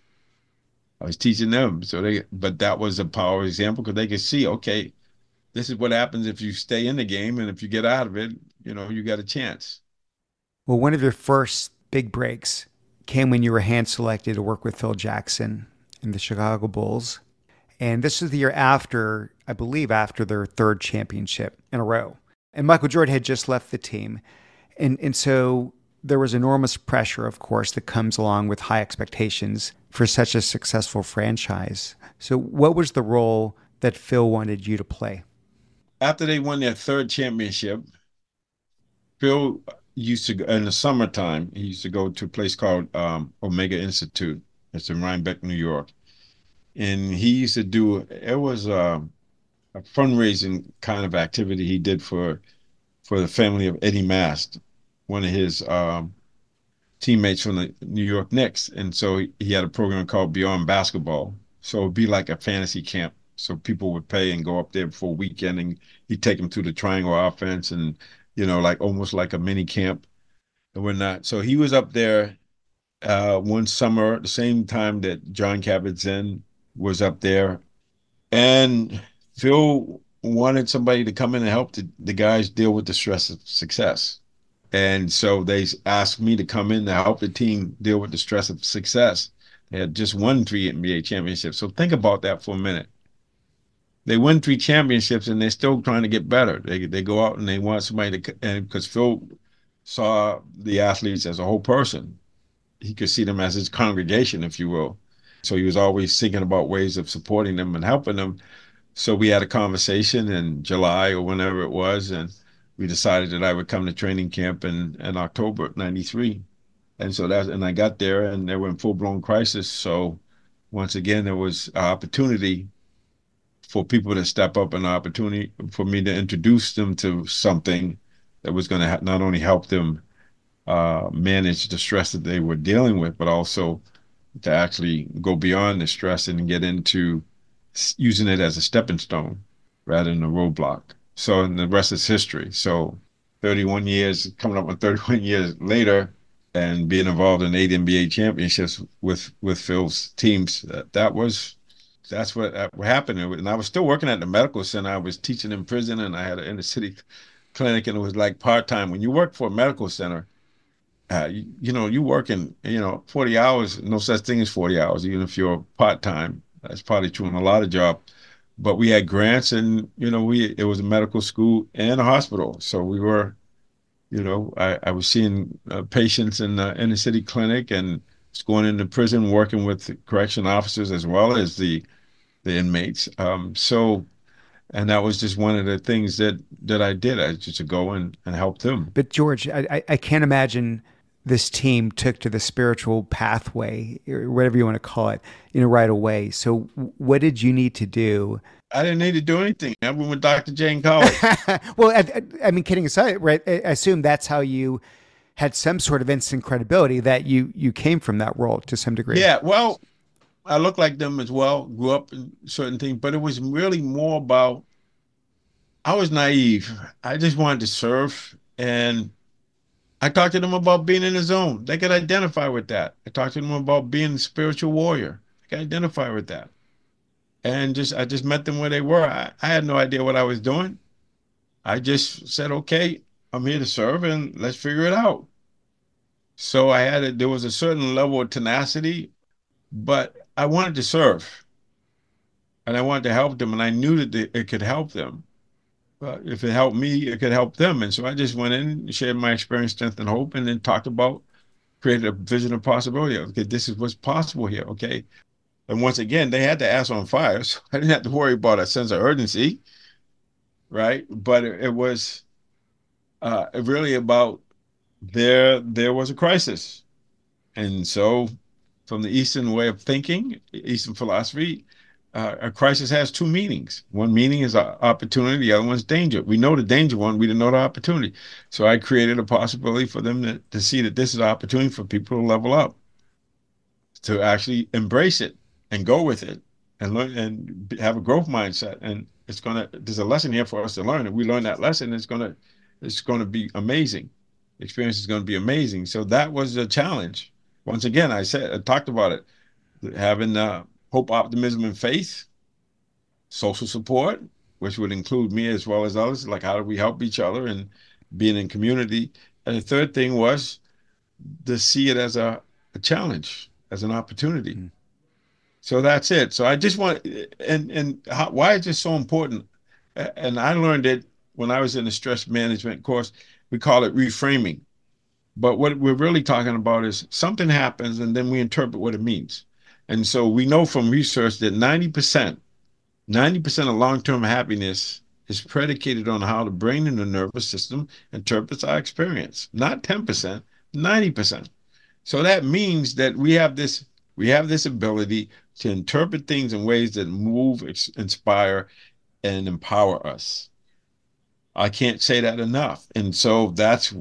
I was teaching them. But that was a power example because they could see, okay, this is what happens if you stay in the game, and if you get out of it, you got a chance. Well, one of your first big breaks came when you were hand selected to work with Phil Jackson in the Chicago Bulls. And this was the year after, I believe, after their third championship in a row. And Michael Jordan had just left the team. And so there was enormous pressure, of course, that comes along with high expectations for such a successful franchise. So, what was the role that Phil wanted you to play? After they won their third championship, Phil used to go in the summertime. He used to go to a place called Omega Institute. It's in Rhinebeck, New York, and he used to do it was a fundraising kind of activity he did for the family of Eddie Mast, one of his teammates from the New York Knicks. And so he had a program called Beyond Basketball. So it'd be like a fantasy camp. So people would pay and go up there for a weekend, and he'd take them through the triangle offense and, like almost like a mini camp and whatnot. So he was up there one summer at the same time that John Kabat-Zinn was up there. And Phil wanted somebody to come in and help the guys deal with the stress of success. And so they asked me to come in to help the team deal with the stress of success. They had just won 3 NBA championships. So think about that for a minute. They win 3 championships and they're still trying to get better. They go out and they want somebody to, and because Phil saw the athletes as a whole person, he could see them as his congregation, if you will. So he was always thinking about ways of supporting them and helping them. So we had a conversation in July or whenever it was, and we decided that I would come to training camp in October of '93. And I got there and they were in full blown crisis. So once again, there was an opportunity for people to step up, an opportunity for me to introduce them to something that was going to not only help them manage the stress that they were dealing with, but also to actually go beyond the stress and get into using it as a stepping stone rather than a roadblock. So, and the rest is history. So 31 years, coming up on 31 years later, and being involved in 8 NBA championships with Phil's teams, that's what happened. And I was still working at the medical center. I was teaching in prison, and I had an inner city clinic, and it was like part-time. When you work for a medical center, you work in, 40 hours, no such thing as 40 hours, even if you're part-time. That's probably true in a lot of jobs. But we had grants and, it was a medical school and a hospital. So we were, I was seeing patients in the inner city clinic and was going into prison, working with correction officers as well as the inmates. And that was just one of the things that I did. I just to go and help them. But George, I can't imagine this team took to the spiritual pathway, or whatever you want to call it, right away. So what did you need to do? I didn't need to do anything. I went with Dr. J in college. Well, I mean, kidding aside, right? I assume that's how you had some sort of instant credibility, that you came from that world to some degree. Yeah, well, I look like them as well, grew up in certain things, but it was really more about I was naive. I just wanted to surf, and I talked to them about being in the zone. They could identify with that. I talked to them about being a spiritual warrior. They could identify with that. And I just met them where they were. I had no idea what I was doing. I just said, okay, I'm here to serve and let's figure it out. So there was a certain level of tenacity, but I wanted to serve and I wanted to help them. And I knew that it could help them. If it helped me, it could help them. And so I just went in, shared my experience, strength, and hope, and then talked about created a vision of possibility. Okay, this is what's possible here. Okay. And once again, they had the ass on fire. So I didn't have to worry about a sense of urgency, right? But it was really about there was a crisis. And so from the Eastern way of thinking, Eastern philosophy, a crisis has two meanings. One meaning is opportunity, the other one's danger. We know the danger one, we didn't know the opportunity. So I created a possibility for them to see that this is an opportunity for people to level up. to actually embrace it and go with it and learn and have a growth mindset. And there's a lesson here for us to learn. If we learn that lesson, it's gonna be amazing. The experience is gonna be amazing. So that was a challenge. Once again, I talked about it, having hope, optimism, and faith, social support, which would include me as well as others. Like, how do we help each other and being in community? And the third thing was to see it as a challenge, as an opportunity. Mm. So that's it. So I just want, and why is this so important? And I learned it when I was in the stress management course. We call it reframing. But what we're really talking about is something happens and then we interpret what it means. And so we know from research that 90% of long-term happiness is predicated on how the brain and the nervous system interprets our experience. Not 10%, 90%. So that means that we have this ability to interpret things in ways that move, inspire, and empower us. I can't say that enough. And so that's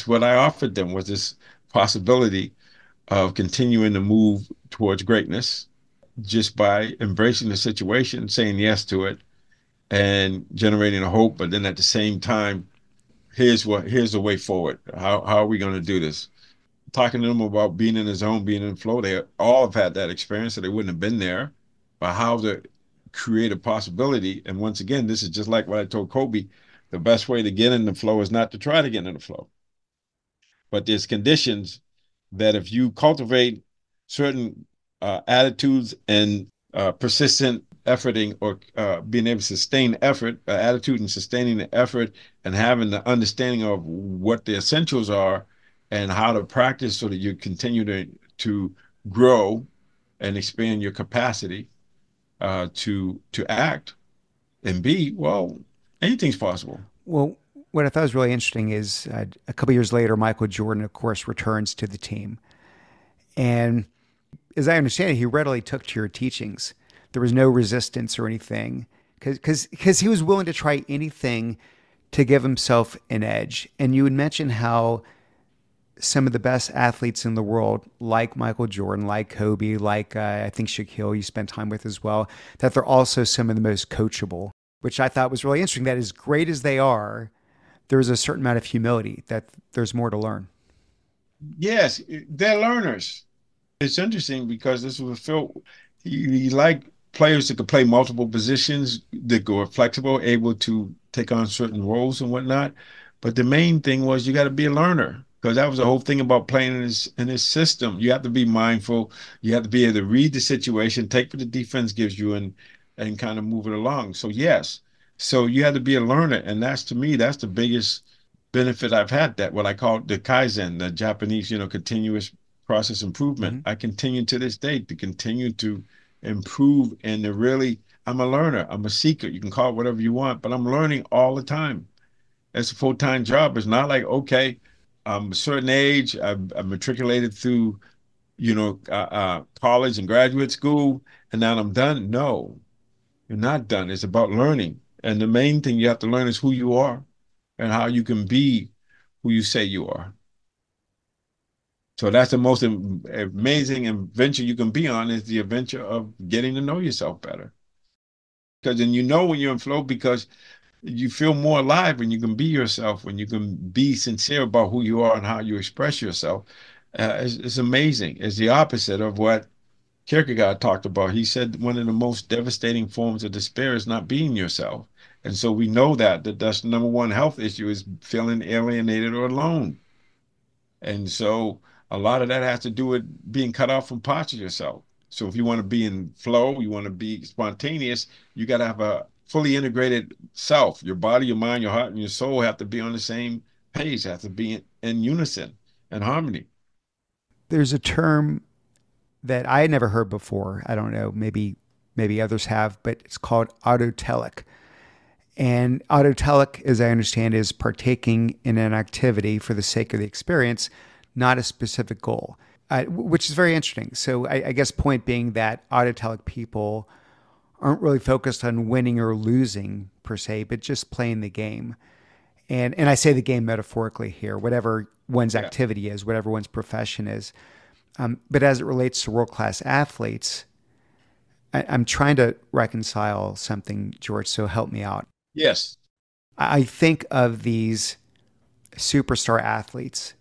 what I offered them, was this possibility of continuing to move towards greatness just by embracing the situation, saying yes to it, and generating a hope. But then at the same time, here's the way forward. How are we going to do this? Talking to them about being in the zone, being in flow. They all have had that experience, so they wouldn't have been there. But how to create a possibility. And once again, this is just like what I told Kobe. The best way to get in the flow is not to try to get in the flow. But there's conditions that if you cultivate certain attitudes and persistent efforting, or being able to sustain effort, attitude and sustaining the effort, and having the understanding of what the essentials are and how to practice so that you continue to grow and expand your capacity to act and be, well, anything's possible. Well, what I thought was really interesting is a couple years later, Michael Jordan, of course, returns to the team. And as I understand it, he readily took to your teachings. There was no resistance or anything because he was willing to try anything to give himself an edge. And you would mention how some of the best athletes in the world, like Michael Jordan, like Kobe, like I think Shaquille, you spent time with as well, that they're also some of the most coachable, which I thought was really interesting. That as great as they are, there's a certain amount of humility that there's more to learn. Yes, they're learners. It's interesting because this was Phil. He liked players that could play multiple positions, that were flexible, able to take on certain roles and whatnot. But the main thing was you got to be a learner, because that was the whole thing about playing in this system. You have to be mindful. You have to be able to read the situation, take what the defense gives you, and kind of move it along. So yes, so you have to be a learner, and that's, to me, that's the biggest benefit I've had. That what I call the Kaizen, the Japanese, continuous process improvement. Mm-hmm. I continue to this day to continue to improve and to really, I'm a learner. I'm a seeker. You can call it whatever you want, but I'm learning all the time. It's a full-time job. It's not like, okay, I'm a certain age, I'm matriculated through, college and graduate school, and now I'm done. No, you're not done. It's about learning. And the main thing you have to learn is who you are and how you can be who you say you are. So that's the most amazing adventure you can be on, is the adventure of getting to know yourself better. Because then when you're in flow, because you feel more alive when you can be yourself, when you can be sincere about who you are and how you express yourself. It's amazing. It's the opposite of what Kierkegaard talked about. He said one of the most devastating forms of despair is not being yourself. And so we know that's the number one health issue, is feeling alienated or alone. And so a lot of that has to do with being cut off from parts of yourself. So if you want to be in flow, you want to be spontaneous, you got to have a fully integrated self. Your body, your mind, your heart, and your soul have to be on the same page, have to be in unison and harmony. There's a term that I had never heard before. I don't know, maybe others have, but it's called autotelic. And autotelic, as I understand, is partaking in an activity for the sake of the experience, not a specific goal, which is very interesting. So I guess point being that autotelic people aren't really focused on winning or losing per se, but just playing the game. And I say the game metaphorically here, whatever one's Yeah. activity is, whatever one's profession is. But as it relates to world class athletes, I'm trying to reconcile something, George. So help me out. Yes. I think of these superstar athletes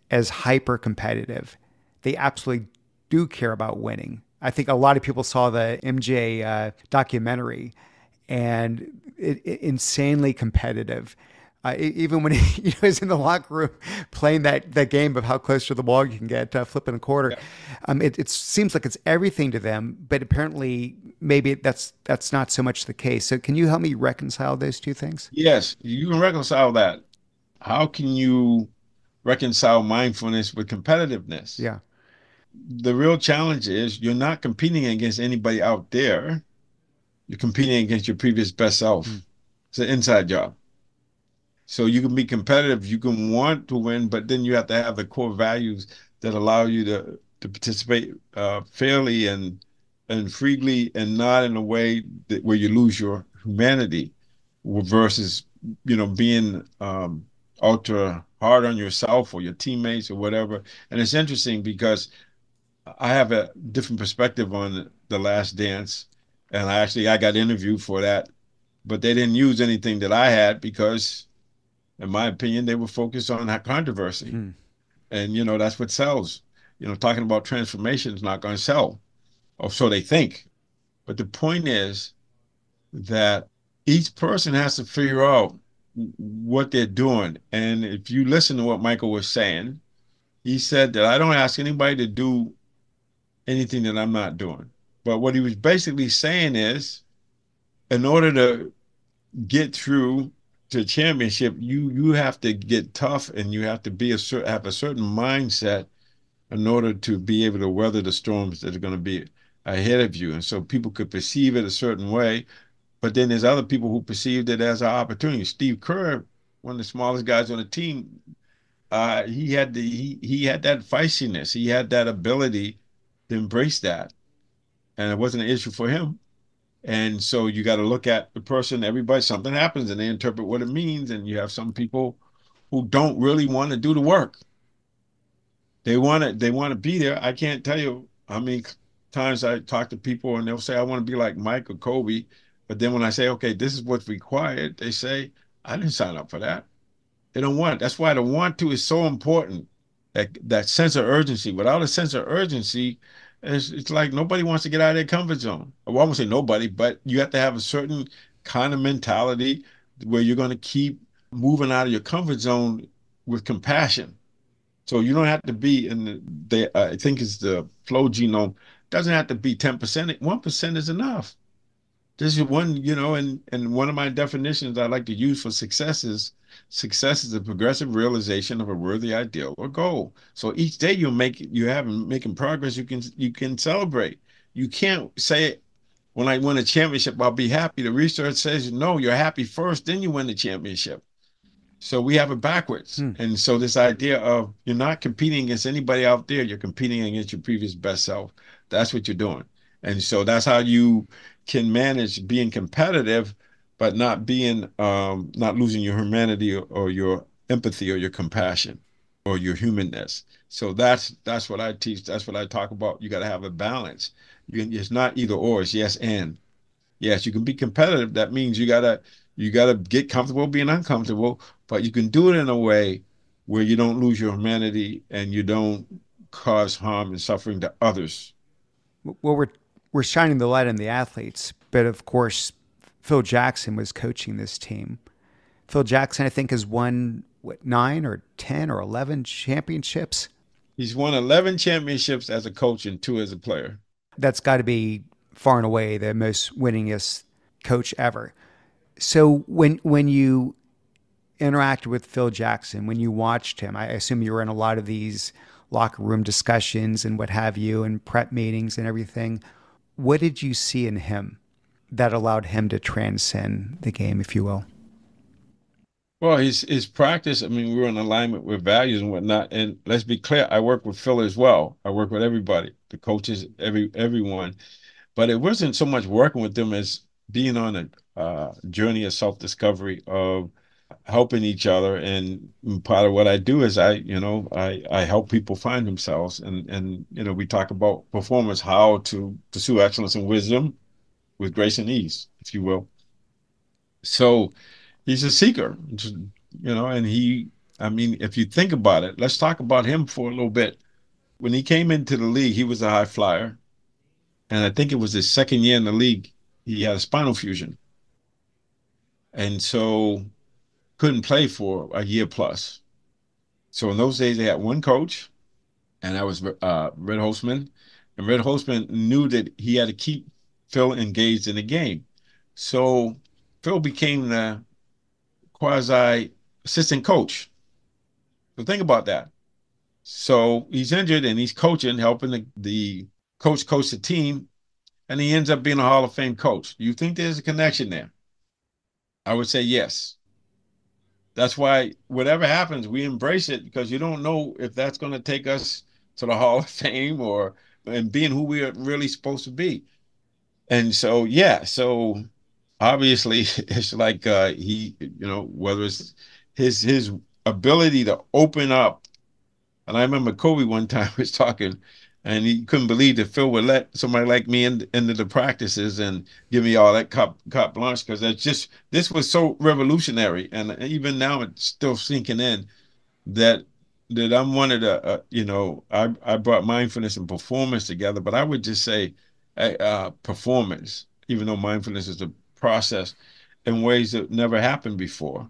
as hyper competitive. They absolutely do care about winning. I think a lot of people saw the MJ documentary, and insanely competitive. Even when he was in the locker room playing that game of how close to the ball you can get, flipping a quarter, Yeah. it seems like it's everything to them. But apparently, maybe that's not so much the case. So, can you help me reconcile those two things? Yes, you can reconcile that. How can you reconcile mindfulness with competitiveness? Yeah. The real challenge is you're not competing against anybody out there. You're competing against your previous best Hmm. self. It's an inside job. So you can be competitive, you can want to win, but then you have to have the core values that allow you to participate fairly and freely, and not in a way that where you lose your humanity versus being ultra hard on yourself or your teammates or whatever. And it's interesting because I have a different perspective on The Last Dance, and I got interviewed for that, but they didn't use anything that I had because, in my opinion, they were focused on that controversy. Hmm. And, that's what sells. Talking about transformation is not going to sell, or so they think. But the point is that each person has to figure out what they're doing. And if you listen to what Michael was saying, he said that I don't ask anybody to do anything that I'm not doing. But what he was basically saying is, in order to get through to championship, you have to get tough, and you have to have a certain mindset in order to be able to weather the storms that are going to be ahead of you. And so people could perceive it a certain way, but then there's other people who perceived it as an opportunity. Steve Kerr, one of the smallest guys on the team, he had that feistiness. He had that ability to embrace that, and it wasn't an issue for him. And so you got to look at the person. Everybody, something happens, and they interpret what it means. And you have some people who don't really want to do the work. They want to be there. I can't tell you how many times I talk to people and they'll say, I want to be like Mike or Kobe. But then when I say, okay, this is what's required, they say, I didn't sign up for that. They don't want it. That's why the want to is so important. That sense of urgency. Without a sense of urgency, it's like nobody wants to get out of their comfort zone. Well, I won't say nobody, but you have to have a certain kind of mentality where you're going to keep moving out of your comfort zone with compassion. So you don't have to be in I think it's the flow genome, doesn't have to be 10%. 1% is enough. This is one, and one of my definitions I like to use for success is a progressive realization of a worthy ideal or goal. So each day you have making progress, you can celebrate. You can't say, when I win a championship, I'll be happy. The research says no, you're happy first, then you win the championship. So we have it backwards. Hmm. And so this idea of you're not competing against anybody out there, you're competing against your previous best self. That's what you're doing. And so that's how you can manage being competitive, but not losing your humanity, or your empathy, or your compassion, or your humanness. So that's what I teach. That's what I talk about. You got to have a balance. It's not either or, it's yes and. Yes, you can be competitive. That means you gotta get comfortable being uncomfortable, but you can do it in a way where you don't lose your humanity and you don't cause harm and suffering to others. Well, we're shining the light on the athletes, but of course, Phil Jackson was coaching this team. Phil Jackson, I think, has won what, 9 or 10 or 11 championships. He's won 11 championships as a coach and 2 as a player. That's got to be far and away the most winningest coach ever. So when you interacted with Phil Jackson, when you watched him, I assume you were in a lot of these locker room discussions and what have you, and prep meetings and everything. What did you see in him that allowed him to transcend the game, if you will? Well, his practice, I mean, we were in alignment with values and whatnot. And let's be clear, I work with Phil as well. I work with everybody, the coaches, everyone. But it wasn't so much working with them as being on a journey of self-discovery of helping each other. And part of what I do is I help people find themselves. And we talk about performance, how to pursue excellence and wisdom with grace and ease, if you will. So he's a seeker, and I mean, if you think about it, let's talk about him for a little bit. When he came into the league, he was a high flyer. And I think it was his second year in the league, he had a spinal fusion. And so couldn't play for a year plus. So in those days, they had one coach, and that was Red Holzman. And Red Holzman knew that he had to keep Phil engaged in the game. So Phil became the quasi assistant coach. So think about that. So he's injured and he's coaching, helping the coach the team, and he ends up being a Hall of Fame coach. Do you think there's a connection there? I would say yes. That's why whatever happens, we embrace it because you don't know if that's going to take us to the Hall of Fame or and being who we are really supposed to be. And so, yeah, so obviously it's like whether it's his ability to open up. And I remember Kobe one time was talking, and he couldn't believe that Phil would let somebody like me into the practices and give me all that carte blanche because that's just this was so revolutionary, and even now it's still sinking in that I'm one of the I brought mindfulness and performance together, but I would just say performance, even though mindfulness is a process in ways that never happened before.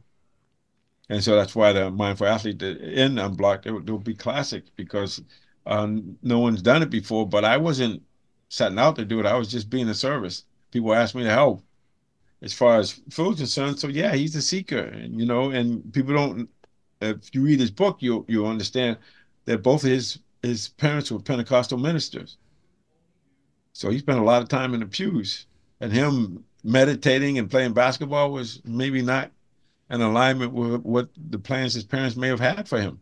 And so that's why the mindful athlete in Unblocked, it will be classic because no one's done it before, but I wasn't setting out to do it. I was just being a service. People asked me to help as far as Phil's concerned. So yeah, he's a seeker, and people don't, if you read his book, you'll understand that both of his parents were Pentecostal ministers. So he spent a lot of time in the pews, and him meditating and playing basketball was maybe not in alignment with what the plans his parents may have had for him.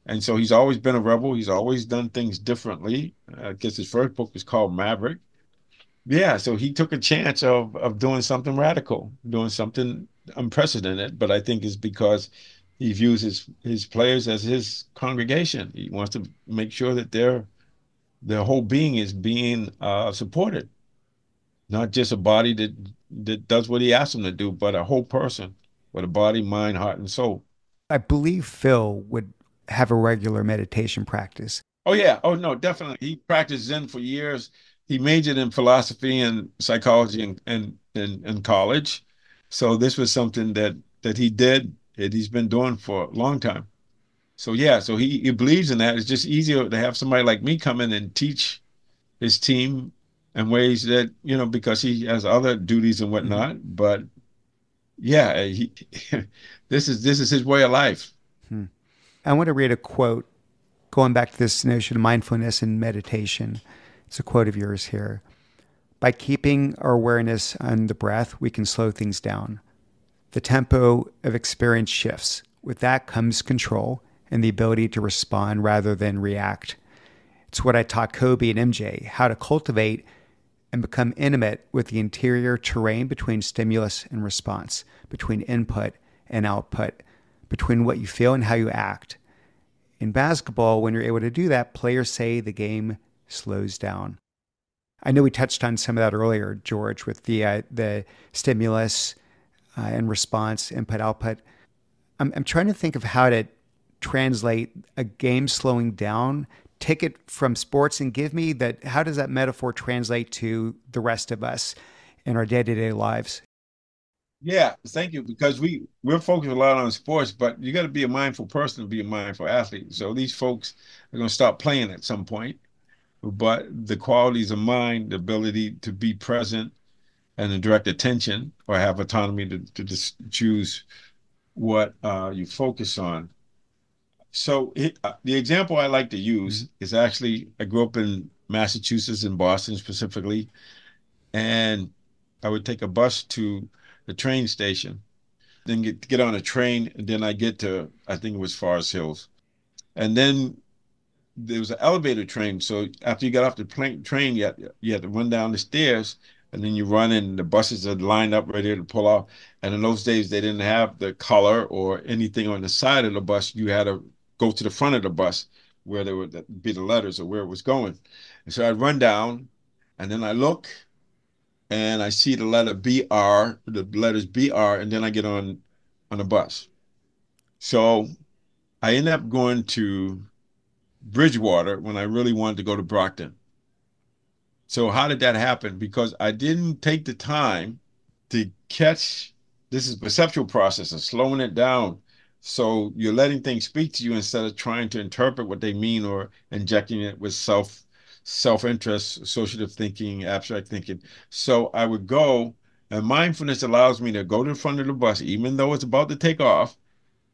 And so he's always been a rebel. He's always done things differently. I guess his first book is called Maverick. Yeah, so he took a chance of doing something radical, doing something unprecedented. But I think it's because he views his players as his congregation. He wants to make sure that their whole being is being supported, not just a body that does what he asks them to do, but a whole person with a body, mind, heart, and soul. I believe Phil would have a regular meditation practice. Oh yeah. Oh no, definitely. He practiced Zen for years. He majored in philosophy and psychology in college. So this was something that he did that he's been doing for a long time. So yeah, so he believes in that. It's just easier to have somebody like me come in and teach his team in ways that, because he has other duties and Mhm. whatnot. But yeah, this is his way of life. Hmm. I want to read a quote going back to this notion of mindfulness and meditation. It's a quote of yours here. By keeping our awareness on the breath, we can slow things down. The tempo of experience shifts. With that comes control and the ability to respond rather than react. It's what I taught Kobe and MJ, how to cultivate and become intimate with the interior terrain between stimulus and response, between input and output, between what you feel and how you act. In basketball, when you're able to do that, players say the game slows down. I know we touched on some of that earlier, George, with the stimulus and response, input, output. I'm trying to think of how to translate a game slowing down, take it from sports and give me that. How does that metaphor translate to the rest of us in our day to day lives? Yeah, thank you. Because we're focused a lot on sports, but you got to be a mindful person to be a mindful athlete. So these folks are going to stop playing at some point. But the qualities of mind, the ability to be present and to direct attention or have autonomy to just choose what you focus on. So the example I like to Mm-hmm. use is actually I grew up in Massachusetts in Boston specifically, and I would take a bus to the train station, then get on a train, and then I get to I think it was Forest Hills, and then there was an elevator train. So after you got off the train, you had to run down the stairs, and then you run and the buses are lined up ready to pull off. And in those days, they didn't have the color or anything on the side of the bus. You had to go to the front of the bus where there would be the letters or where it was going. And so I'd run down and then I look and I see the letter BR, the letters BR, and then I get on the bus. So I end up going to Bridgewater when I really wanted to go to Brockton. So how did that happen? Because I didn't take the time to catch this is perceptual process and slowing it down. So you're letting things speak to you instead of trying to interpret what they mean or injecting it with self-interest, associative thinking, abstract thinking. So I would go, and mindfulness allows me to go to the front of the bus, even though it's about to take off,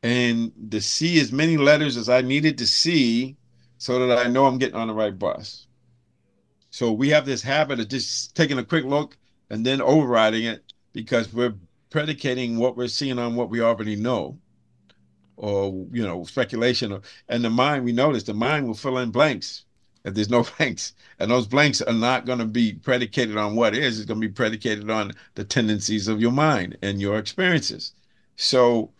and to see as many letters as I needed to see so that I know I'm getting on the right bus. So we have this habit of just taking a quick look and then overriding it because we're predicating what we're seeing on what we already know or speculation and the mind we notice the mind will fill in blanks if there's no blanks, and those blanks are not going to be predicated on what is. It's going to be predicated on the tendencies of your mind and your experiences. So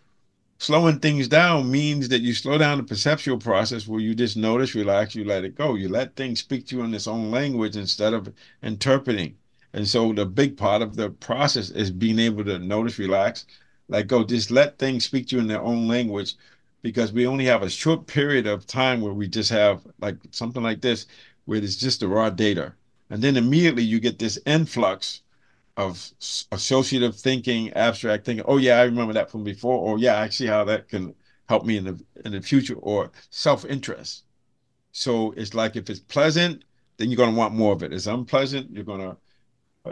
slowing things down means that you slow down the perceptual process where you just notice, relax, you let it go. You let things speak to you in its own language instead of interpreting. And so the big part of the process is being able to notice, relax, let go, just let things speak to you in their own language because we only have a short period of time where we just have like something like this, where it's just the raw data. And then immediately you get this influx of associative thinking, abstract thinking. Oh yeah, I remember that from before. Or yeah, I see how that can help me in the future. Or self-interest. So it's like if it's pleasant, then you're going to want more of it. If it's unpleasant, you're going to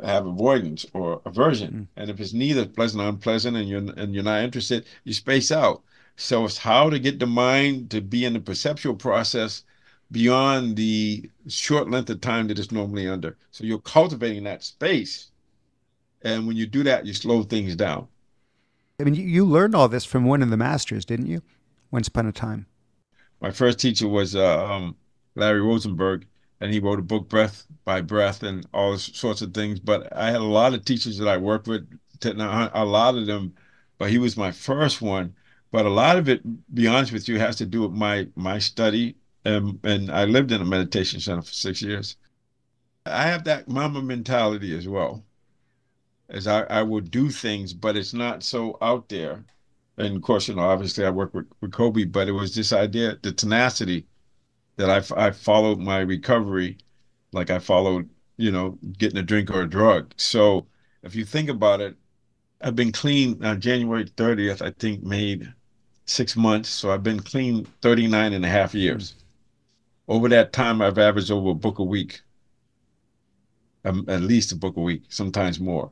have avoidance or aversion. Mm. And if it's neither pleasant or unpleasant, and you're not interested, you space out. So it's how to get the mind to be in the perceptual process beyond the short length of time that it's normally under. So you're cultivating that space, and when you do that, you slow things down. I mean, you learned all this from one of the masters, didn't you? Once upon a time. My first teacher was Larry Rosenberg, and he wrote a book, Breath by Breath, and all sorts of things. But I had a lot of teachers that I worked with, a lot of them, but he was my first one. But a lot of it, be honest with you, has to do with my study. And I lived in a meditation center for 6 years. I have that mama mentality as well, as I will do things, but it's not so out there. And of course, obviously I work with Kobe, but it was this idea, the tenacity that I followed my recovery like I followed, getting a drink or a drug. So if you think about it, I've been clean on January 30th, I think made 6 months. So I've been clean 39 and a half Hmm. years. Over that time, I've averaged over a book a week, at least a book a week, sometimes more.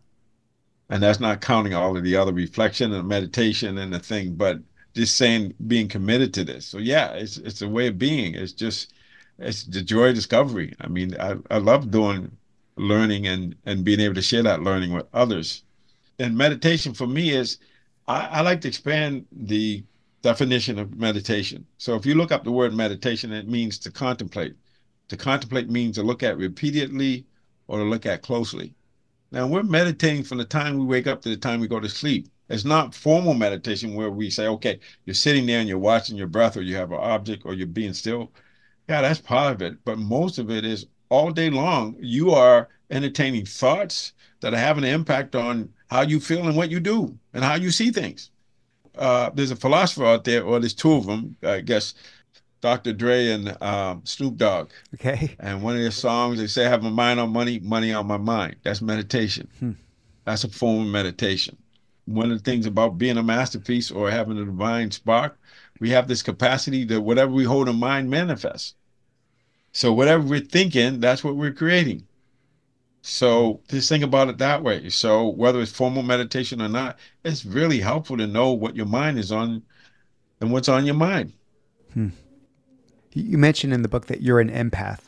And that's not counting all of the other reflection and meditation and the thing, but just saying being committed to this. So yeah, it's a way of being. It's the joy of discovery. I mean, I love doing learning and being able to share that learning with others. And meditation for me is I like to expand the definition of meditation. So if you look up the word meditation, it means to contemplate. To contemplate means to look at repeatedly or to look at closely. Now, we're meditating from the time we wake up to the time we go to sleep. It's not formal meditation where we say, okay, you're sitting there and you're watching your breath, or you have an object, or you're being still. Yeah, that's part of it. But most of it is all day long, you are entertaining thoughts that are having an impact on how you feel and what you do and how you see things. There's a philosopher out there, or there's two of them, I guess, Dr. Dre and Snoop Dogg. Okay. And one of their songs, they say, I have my mind on money, money on my mind. That's meditation. Hmm. That's a form of meditation. One of the things about being a masterpiece or having a divine spark, we have this capacity that whatever we hold in mind manifests. So whatever we're thinking, that's what we're creating. Hmm. So just think about it that way. So whether it's formal meditation or not, it's really helpful to know what your mind is on and what's on your mind. Hmm. You mentioned in the book that you're an empath.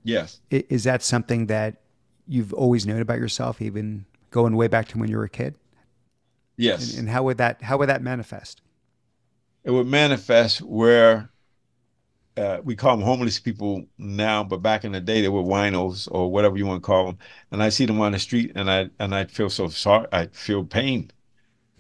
Yes. Is that something that you've always known about yourself, even going way back to when you were a kid? And, Yes. and how would that manifest? It would manifest where we call them homeless people now, but back in the day they were winos or whatever you want to call them. And I see them on the street, and I feel so sorry. I feel pain.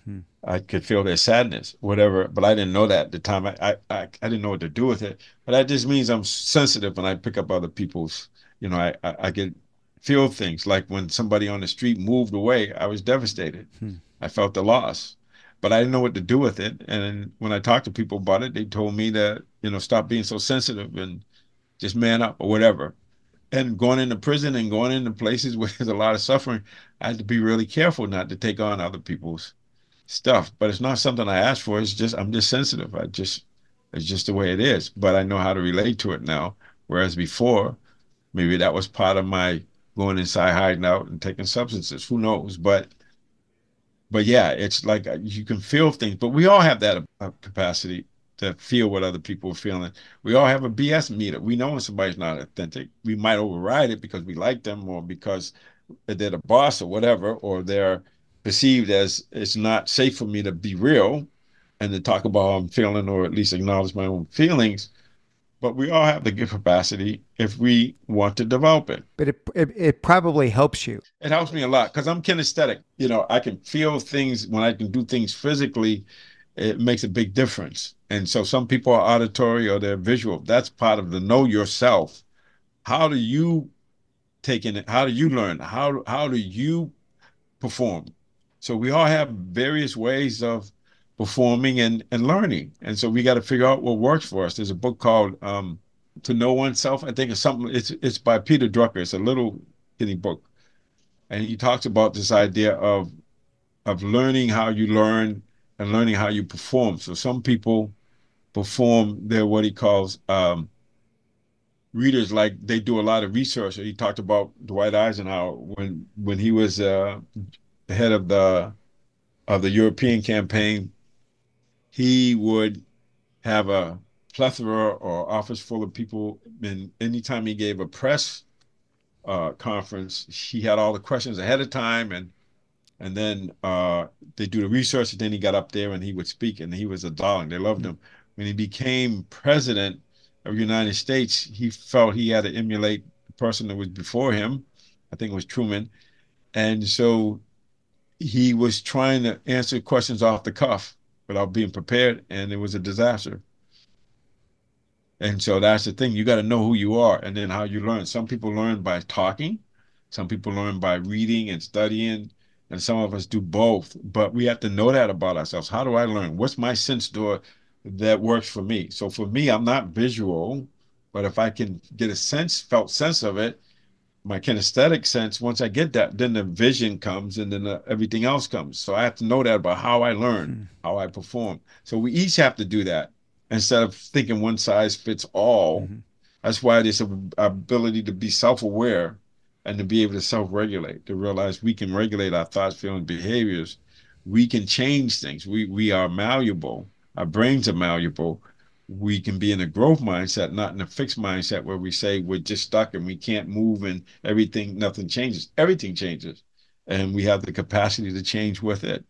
Hmm. I could feel their sadness, whatever. But I didn't know that at the time. I didn't know what to do with it. But that just means I'm sensitive when I pick up other people's. I get feel things like when somebody on the street moved away. I was devastated. Hmm. I felt the loss, but I didn't know what to do with it. And when I talked to people about it, they told me that stop being so sensitive and just man up or whatever. And going into prison and going into places where there's a lot of suffering, I had to be really careful not to take on other people's stuff. But it's not something I asked for. It's just I'm just sensitive. It's just the way it is. But I know how to relate to it now. Whereas before, maybe that was part of my going inside, hiding out, and taking substances. Who knows? But yeah, it's like you can feel things. But we all have that capacity to feel what other people are feeling. We all have a BS meter. We know when somebody's not authentic. We might override it because we like them or because they're the boss or whatever, or they're perceived as it's not safe for me to be real and to talk about how I'm feeling or at least acknowledge my own feelings. But we all have the capacity if we want to develop it. But it probably helps you. It helps me a lot because I'm kinesthetic. I can feel things when I can do things physically. It makes a big difference. And so some people are auditory or they're visual. That's part of the know yourself. How do you take in it? How do you learn? How do you perform? So we all have various ways of performing and learning. And so we got to figure out what works for us. There's a book called To Know Oneself. I think it's something, it's by Peter Drucker. It's a little skinny book. And he talks about this idea of learning how you learn and learning how you perform. So some people perform their what he calls readers, like they do a lot of research. He talked about Dwight Eisenhower when he was the head of the European campaign. He would have a plethora or office full of people, and anytime he gave a press conference, he had all the questions ahead of time, and then they do the research, and then he got up there and he would speak, and he was a darling. They loved him. When he became president of the United States, he felt he had to emulate the person that was before him. I think it was Truman. And so he was trying to answer questions off the cuff without being prepared, and it was a disaster. And so that's the thing. You got to know who you are and then how you learn. Some people learn by talking, some people learn by reading and studying, and some of us do both. But we have to know that about ourselves. How do I learn? What's my sense door that works for me? So for me, I'm not visual, but if I can get a felt sense of it, my kinesthetic sense, once I get that, then the vision comes and then everything else comes. So I have to know that about how I learn, how I perform. So we each have to do that instead of thinking one size fits all. Mm-hmm. That's why there's an ability to be self-aware and to be able to self-regulate, to realize we can regulate our thoughts, feelings, behaviors. We can change things. We are malleable. Our brains are malleable. We can be in a growth mindset, not in a fixed mindset where we say we're just stuck and we can't move and nothing changes. Everything changes. And we have the capacity to change with it.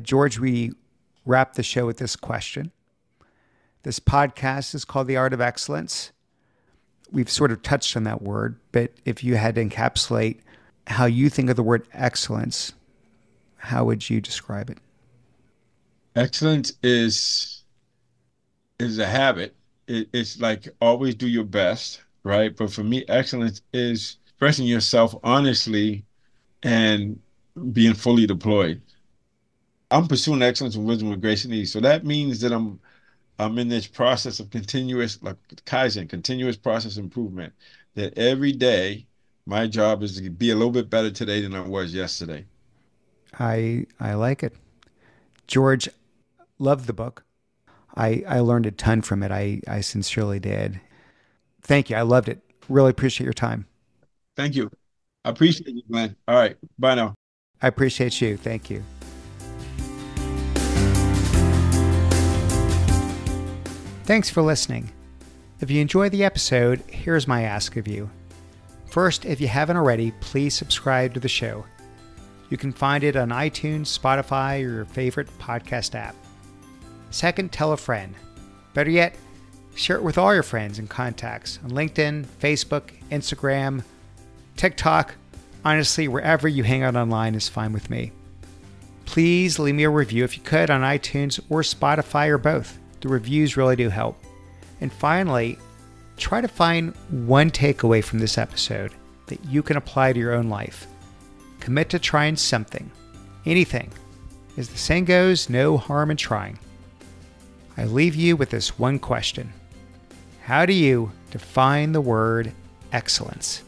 George, we wrap the show with this question. This podcast is called The Art of Excellence. We've sort of touched on that word, but if you had to encapsulate how you think of the word excellence, how would you describe it? Excellence is a habit. It's like always do your best, right? But for me, excellence is expressing yourself honestly and being fully deployed. I'm pursuing excellence with wisdom, with grace, and ease. So that means that I'm in this process of continuous, like Kaizen, continuous process improvement. That every day, my job is to be a little bit better today than I was yesterday. I like it. George, loved the book. I learned a ton from it. I sincerely did. Thank you. I loved it. Really appreciate your time. Thank you. I appreciate you, Glenn. All right. Bye now. I appreciate you. Thank you. Thanks for listening. If you enjoyed the episode, here's my ask of you. First, if you haven't already, please subscribe to the show. You can find it on iTunes, Spotify, or your favorite podcast app. Second, tell a friend. Better yet, Share it with all your friends and contacts on LinkedIn, Facebook, Instagram, TikTok. Honestly, wherever you hang out online is fine with me. Please leave me a review if you could on iTunes or Spotify or both. The reviews really do help. And finally, try to find one takeaway from this episode that you can apply to your own life. Commit to trying something, anything. As the saying goes, no harm in trying. I leave you with this one question. How do you define the word excellence?